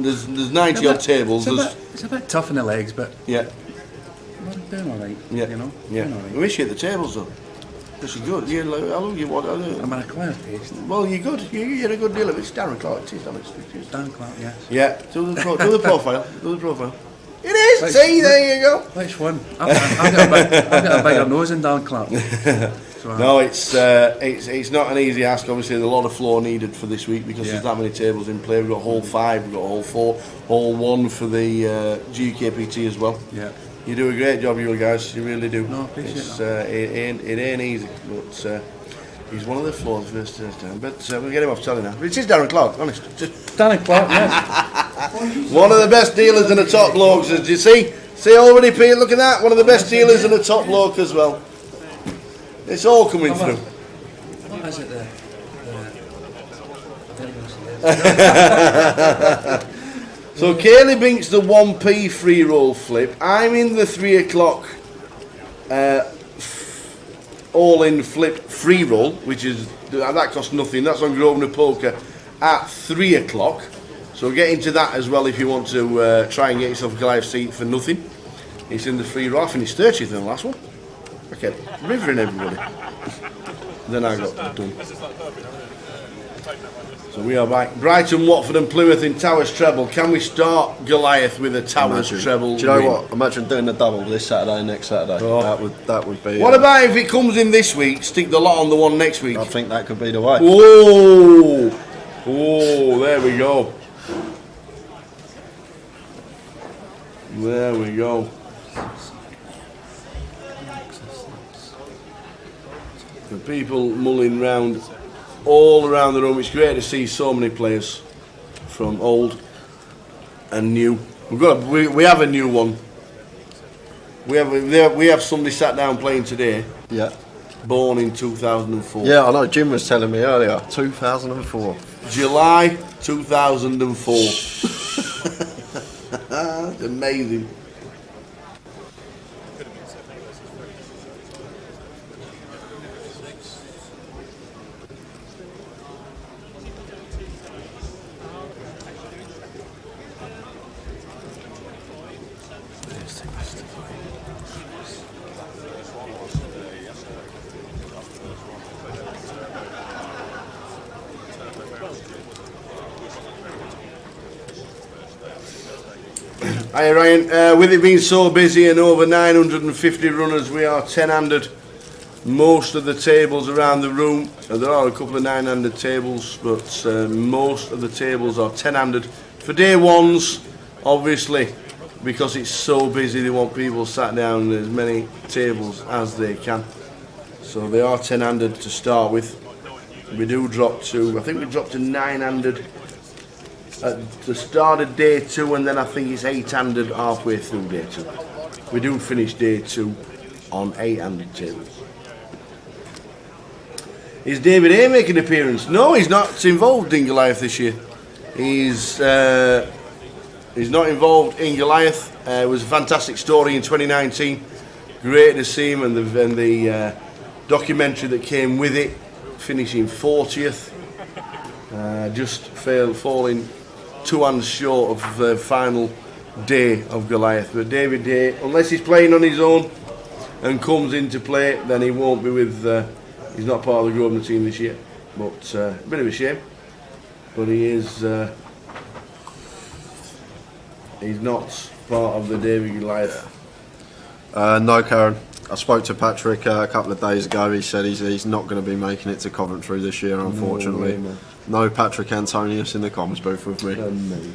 There's 90 odd tables. It's a bit tough in the legs, but Yeah. we're doing all right. Yeah. You know? Yeah. Doing all We right. wish you at the tables though. Because you're good. I love you. What? I'm an acquired taste. Well, you're good. You're a good deal of it. It's Darren Clark. It is, Alex. Darren Clark, yes. Yeah. Do the profile. Do the profile. It is. Let's- See, there you go. Which one? I've got a bigger nose than Darren Clark. So, No, it's not an easy ask. Obviously, there's a lot of floor needed for this week because there's that many tables in play. We've got hole 5, we've got hole 4, hole 1 for the GKPT as well. yeah. You do a great job, you guys. You really do. No, I appreciate It's, that. it ain't easy, but he's one of the floors first time. But we'll get him off telly now. It is Darren Clark, honest. Darren Clark, yes. One of the best dealers and the top blokes. Did you see? See already, Pete? Look at that. One of the best dealers and the top bloke as well. It's all coming through. What is it there? So Kaylee Binks the 1p free roll flip. I'm in the 3 o'clock all-in flip free roll, which is that costs nothing. That's on Grosvenor Poker at 3 o'clock. So get into that as well if you want to try and get yourself a Goliath seat for nothing. It's in the free roll. I finished 30th in the last one. Okay, rivering everybody. Then I got done. So we are back. Brighton, Watford and Plymouth in Towers treble. Can we start Goliath with a Towers treble? Do you know win? what? Imagine doing the double this Saturday and next Saturday. Oh. That would be. What about if it comes in this week, stick the lot on the one next week? I think that could be the way. Oh, there we go. There we go. The people mulling round all around the room. It's great to see so many players from old and new. We have a new one. We have somebody sat down playing today. Yeah. Born in 2004. Yeah, I know. Jim was telling me earlier. 2004. July 2004. That's amazing. Hi Ryan, with it being so busy and over 950 runners, we are 10-handed most of the tables around the room. There are a couple of 9-handed tables, but most of the tables are 10-handed. For day ones, obviously, because it's so busy, they want people sat down at as many tables as they can. So they are 10-handed to start with. We do drop to, I think we dropped to 9-handed at the start of day 2, and then I think it's 8-handed halfway through day 2. We do finish day 2 on 8-handed tables. Is David A making an appearance? No, he's not involved in Goliath this year. He's not involved in Goliath. It was a fantastic story in 2019. Great to see him, and the documentary that came with it, finishing 40th. Just falling 2 hands short of the final day of Goliath. But David Day, unless he's playing on his own and comes into play, then he won't be with. He's not part of the Grosvenor team this year. But a bit of a shame. But he is. He's not part of the David Goliath. No, Karen. I spoke to Patrick a couple of days ago. He said he's not going to be making it to Coventry this year, unfortunately. No Patrick Antonius in the comms booth with me. Amazing.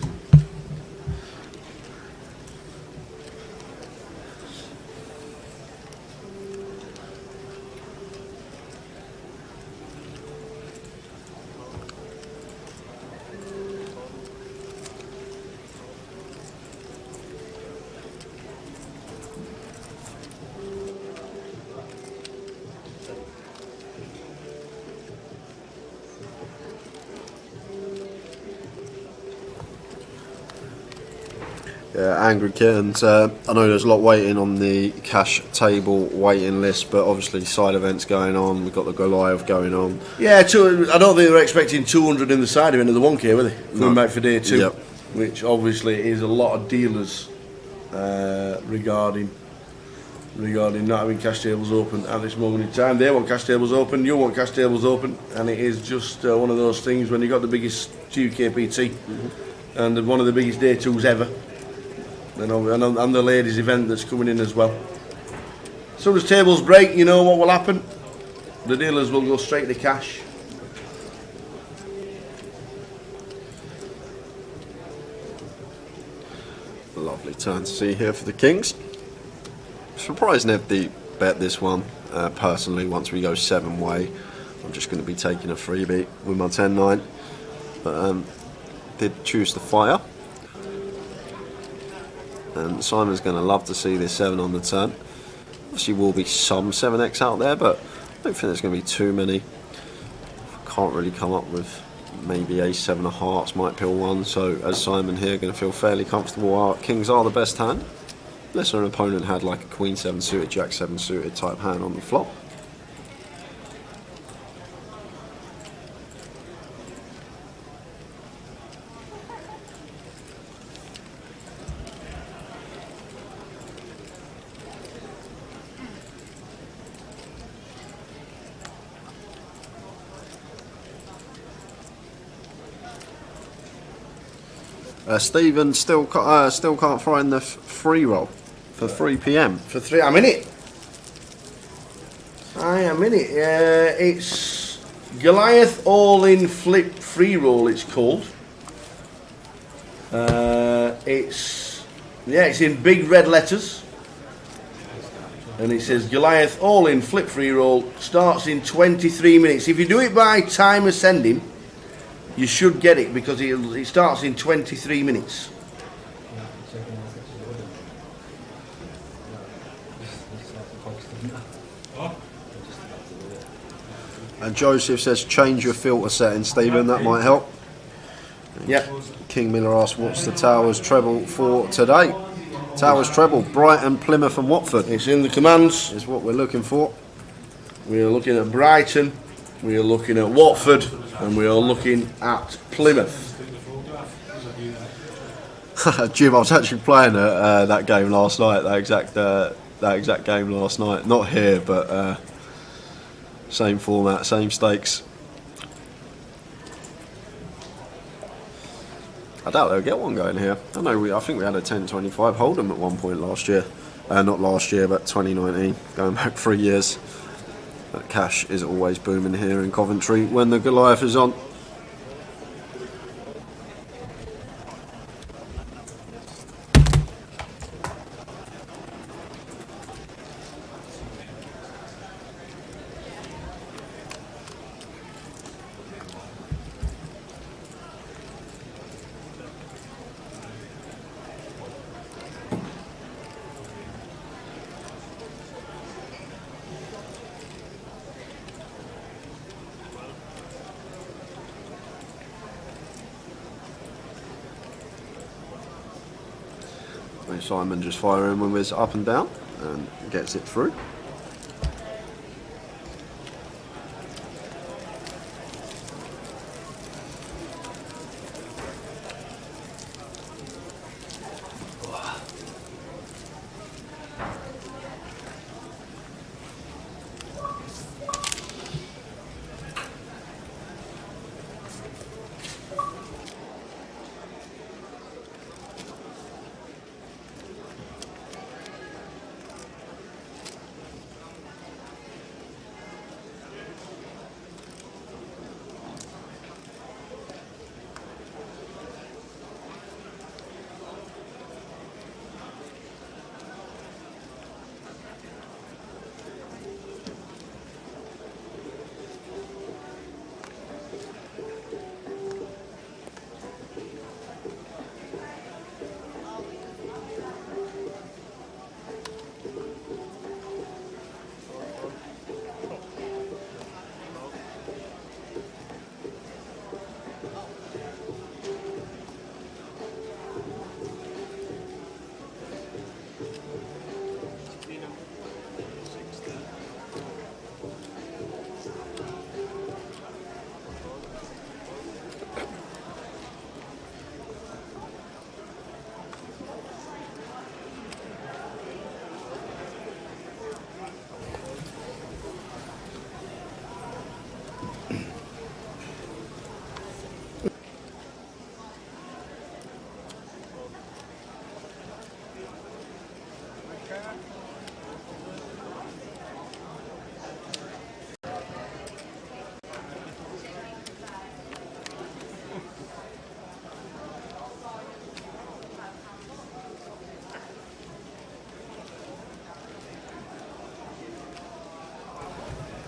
Angry Kittens. I know there's a lot waiting on the cash table waiting list, but obviously side events going on. We've got the Goliath going on. Yeah, I don't think they were expecting 200 in the side event of the 1K, were they? Coming back for day 2, Yep. Which obviously is a lot of dealers regarding not having cash tables open at this moment in time. They want cash tables open, you want cash tables open, and it is just one of those things when you've got the biggest GKPT and one of the biggest day 2s ever. And the ladies' event that's coming in as well. As soon as tables break, you know what will happen. The dealers will go straight to cash. Lovely turn to see here for the Kings. Surprised Nev Deep bet this one. Personally, once we go 7-way, I'm just going to be taking a freebie with my 10-9. But did choose the fire. And Simon's going to love to see this 7 on the turn. Obviously will be some 7x out there, but I don't think there's going to be too many. Can't really come up with maybe a 7 of hearts might pill one, so as Simon here going to feel fairly comfortable. Our Kings are the best hand, unless an opponent had like a Queen 7 suited, Jack 7 suited type hand on the flop. Stephen still can't find the free roll for 3 p.m. For 3, I'm in it. I am in it. It's Goliath all-in flip free roll. It's called. It's in big red letters, and it says Goliath all-in flip free roll starts in 23 minutes. If you do it by time ascending, you should get it because it starts in 23 minutes. And Joseph says change your filter settings, Stephen. That might help. Yep. King Miller asks what's the Towers treble for today. Towers treble, Brighton, Plymouth and Watford. It's in the commands. Is what we're looking for. We are looking at Brighton, we are looking at Watford, and we are looking at Plymouth. Jim, I was actually playing that game last night. That exact game last night. Not here, but same format, same stakes. I doubt they'll get one going here. I think we had a 10.25 Hold'em at one point last year. Not last year, but 2019, going back 3 years. But cash is always booming here in Coventry when the Goliath is on. Simon just firing when we're up and down and gets it through.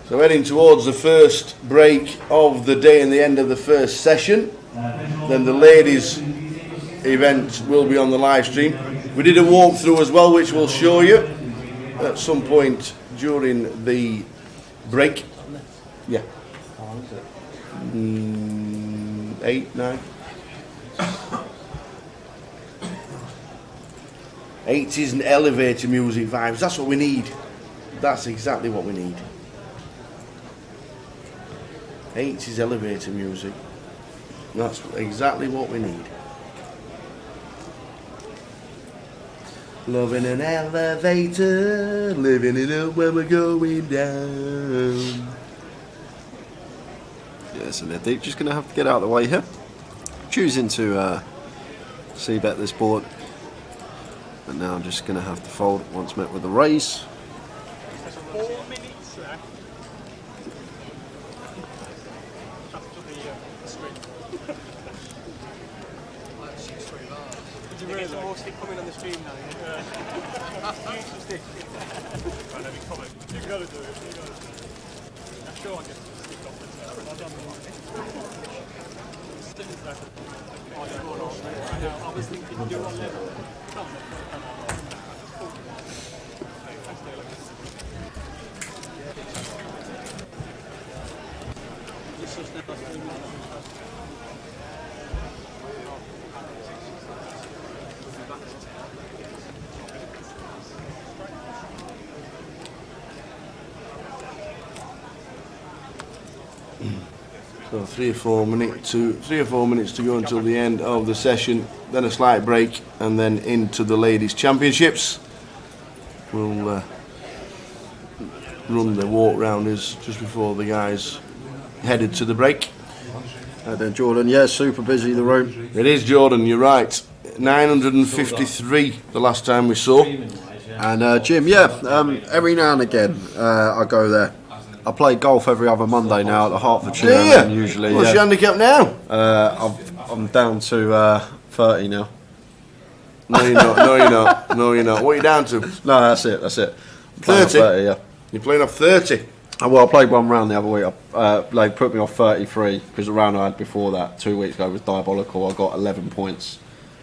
So heading towards the first break of the day and the end of the first session. Then the ladies event will be on the live stream. We did a walkthrough as well, which we'll show you at some point during the break. Yeah. 8, 9. 80s and elevator music vibes. That's what we need. That's exactly what we need. 80s elevator music. That's exactly what we need. Loving an elevator, living it up when we're going down. Yeah, so they're just going to have to get out of the way here. Choosing to C-bet this board. And now I'm just going to have to fold once met with the raise. So 3 or 4 minutes to go until the end of the session, then a slight break, and then into the ladies' championships. We'll run the walk rounders just before the guys headed to the break. And then Jordan, yeah, super busy the room. It is, Jordan, you're right. 953 the last time we saw. And Jim, yeah, every now and again I go there. I play golf every other Monday now at the Hertfordshire. Do you? And usually, What's your handicap now? I'm down to 30 now. No, you're not. No, you're not. No, you're not. What are you down to? No, that's it. I'm playing off 30? 30, yeah. You're playing off 30. Well, I played one round the other week. They put me off 33 because the round I had before that 2 weeks ago was diabolical. I got 11 points.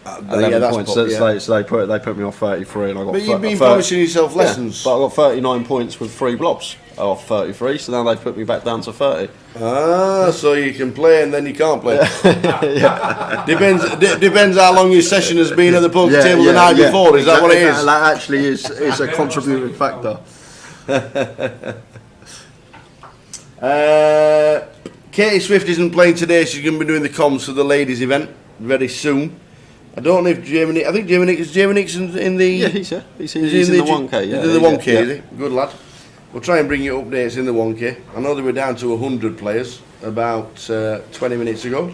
11 points. So they put me off 33, and I got. But you've been promising yourself lessons. Yeah, but I got 39 points with 3 blobs off 33. So now they put me back down to 30. Ah, so you can play and then you can't play. Depends how long your session has been at the poker table the night before. Is that what it is? That actually is a contributing factor. Katie Swift isn't playing today. She's going to be doing the comms for the ladies' event very soon. I don't know if Jamie. I think Jamie Nick's in the. Yeah, he's here. He's in the 1K. Yeah, he's in the 1K. Is he? Good lad. We'll try and bring you updates in the 1K. I know they were down to 100 players about 20 minutes ago.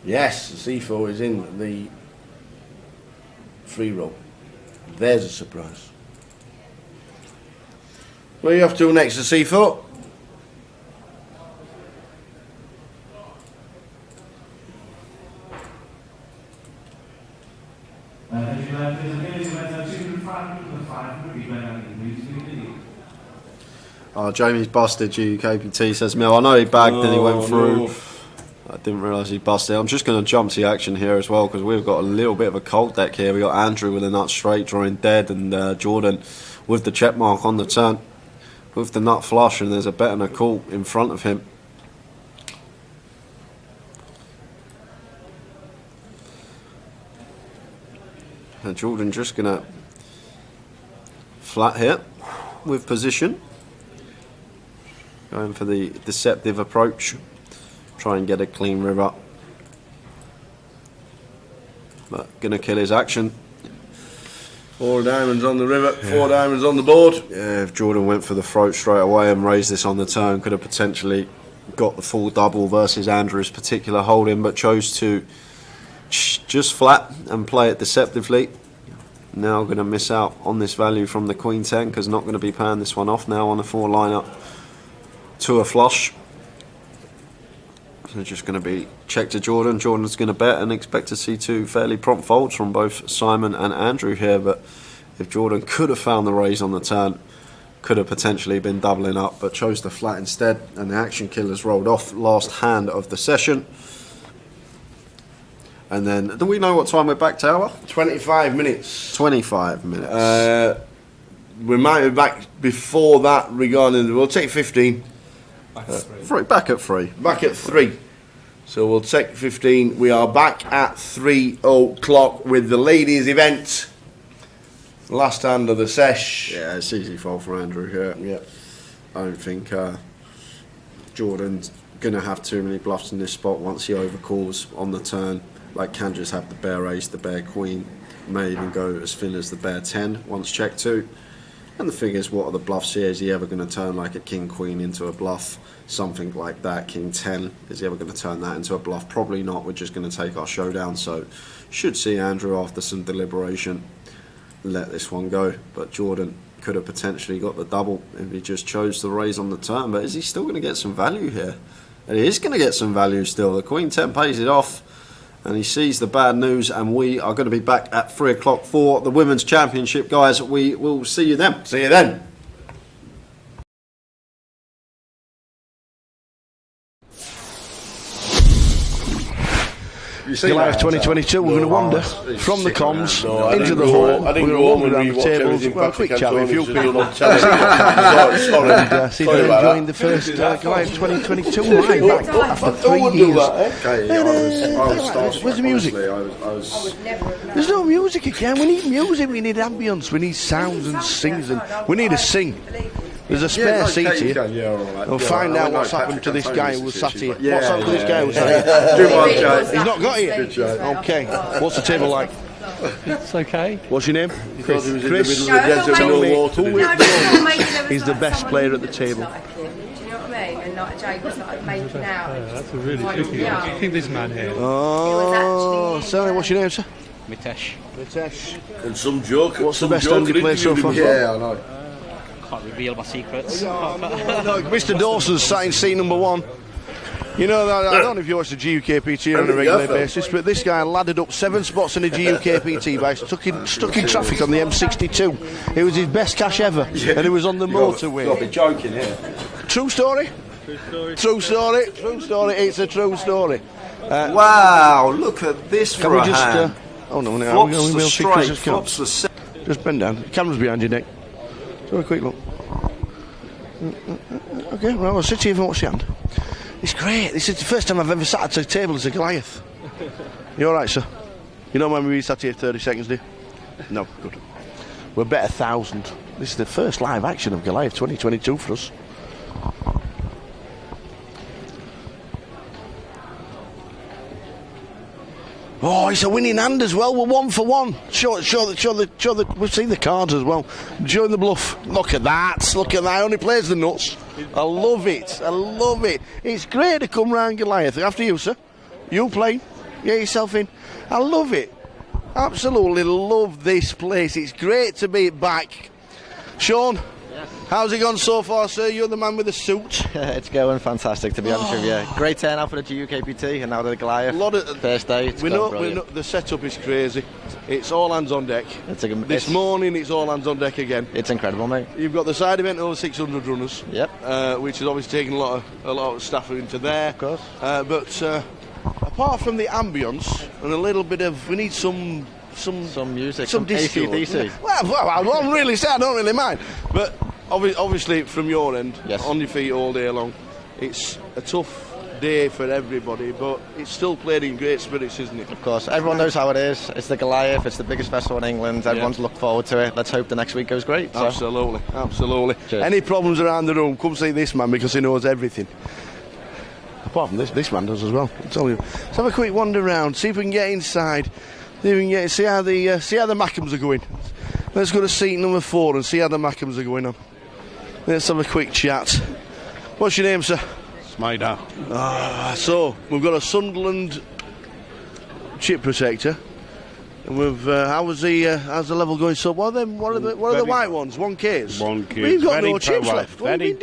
Yes, the C4 is in the free roll. There's a surprise. Where are you off to next, the C4? Oh, Jamie's busted. GUKPT says, Mel, I know he bagged and he went through. No. I didn't realise he busted. I'm just going to jump to the action here as well because we've got a little bit of a cold deck here. We've got Andrew with a nut straight drawing dead and Jordan with the check mark on the turn with the nut flush, and there's a bet and a call in front of him. And Jordan just going to flat here with position. Going for the deceptive approach. Try and get a clean river. But gonna kill his action. 4 diamonds on the river, 4 diamonds on the board. Yeah, if Jordan went for the throat straight away and raised this on the turn, could have potentially got the full double versus Andrew's particular holding, but chose to just flat and play it deceptively. Now going to miss out on this value from the Queen 10 because not going to be paying this one off now on a 4 lineup to a flush. So just going to be check to Jordan. Jordan's going to bet and expect to see 2 fairly prompt folds from both Simon and Andrew here. But if Jordan could have found the raise on the turn, could have potentially been doubling up, but chose to flat instead. And the action killers rolled off last hand of the session. And then, do we know what time we're back to hour? 25 minutes. 25 minutes. We might be back before that regarding, we'll take 15. Back at 3. Back at 3. So we'll take 15. We are back at 3 o'clock with the ladies' event. Last hand of the sesh. Yeah, it's easy fold for Andrew here. Yeah. I don't think Jordan's going to have too many bluffs in this spot once he overcalls on the turn. Like, can just have the bear ace, the bear queen, may even go as thin as the bear 10 once check 2. And the thing is, what are the bluffs here? Is he ever going to turn like a king queen into a bluff? Something like that, king 10, is he ever going to turn that into a bluff? Probably not. We're just going to take our showdown. So should see Andrew, after some deliberation, let this one go. But Jordan could have potentially got the double if he just chose to raise on the turn. But is he still going to get some value here? And he is going to get some value still. The queen 10 pays it off, and he sees the bad news, and we are going to be back at 3 o'clock for the Women's Championship, guys. We will see you then. See you then. Goliath 2022, we're going to wander from the comms into the hall. We're going to wander around the tables. Well, a quick chat with a few people. And see if they're enjoying the first Goliath 2022 live back after 3 years. Where's the music? There's no music again. We need music, we need ambience, we need sounds and sings, and we need to sing. There's a spare seat here. We'll find out what's happened to this guy who was sat here. What's happened to this guy who was sat here? He's not got here. Okay. What's the table like? It's okay. What's your name? Chris. Chris. Tell me who is the best player at the table. Do you know what I mean? And not Jake was like making out. That's a really tricky one. I think this man here. Oh, sorry. What's your name, sir? Mitesh. Mitesh. And some joke. What's the best hand you played so far? Yeah, I know. Can't reveal my secrets. Mr. Dawson's sat in seat number 1. You know, I don't know if you watch the GUKPT on a regular basis, but this guy laddered up 7 spots in the GUKPT by stuck in traffic on the M62. It was his best cash ever, and it was on the motorway. You've got to be joking here. True story? True story. True story. It's a true story. Wow, look at this Can for we a just... hand. Oh no, Flops the straight, flops the set. Just bend down. The camera's behind your neck. So a quick look. Okay, well, I'll sit here and watch the hand. It's great. This is the first time I've ever sat at a table as a Goliath. You alright, sir? You know when we sat here 30 seconds, do you? No, good. We're bet 1,000. This is the first live action of Goliath 2022 for us. Oh, it's a winning hand as well. We're 1 for 1. Show the. We've seen the cards as well. Showing the bluff. Look at that. Look at that. Only plays the nuts. I love it. I love it. It's great to come round Goliath. After you, sir. You play. Get yourself in. I love it. Absolutely love this place. It's great to be back. Sean. How's it gone so far, sir? You're the man with the suit. It's going fantastic, to be honest with you. Great turnout for the GUKPT and now the Goliath. First day. We know the setup is crazy. It's all hands on deck. This morning, it's all hands on deck again. It's incredible, mate. You've got the side event over 600 runners. Yep. Which has obviously taken a lot of staff into there. Of course. But apart from the ambience and a little bit of, we need some music, some disco. AC/DC. Well, I don't really say I don't really mind, but obviously from your end, yes, on your feet all day long, it's a tough day for everybody, but it's still played in great spirits, isn't it? Of course, everyone knows how it is. It's the Goliath, it's the biggest festival in England. Everyone's looked forward to it. Let's hope the next week goes great. So. Absolutely. Cheers. Any problems around the room, come see this man because he knows everything. Apart from this man does as well. Let's have a quick wander around, see if we can get inside. See how the Mackhams are going. Let's go to seat number 4 and see how the Mackhams are going on. Let's have a quick chat. What's your name, sir? Smider. So we've got a Sunderland chip protector, and we've how's the level going? So what are the white ones? 1Ks. 1Ks. We've got Very no chips power. left. What have you been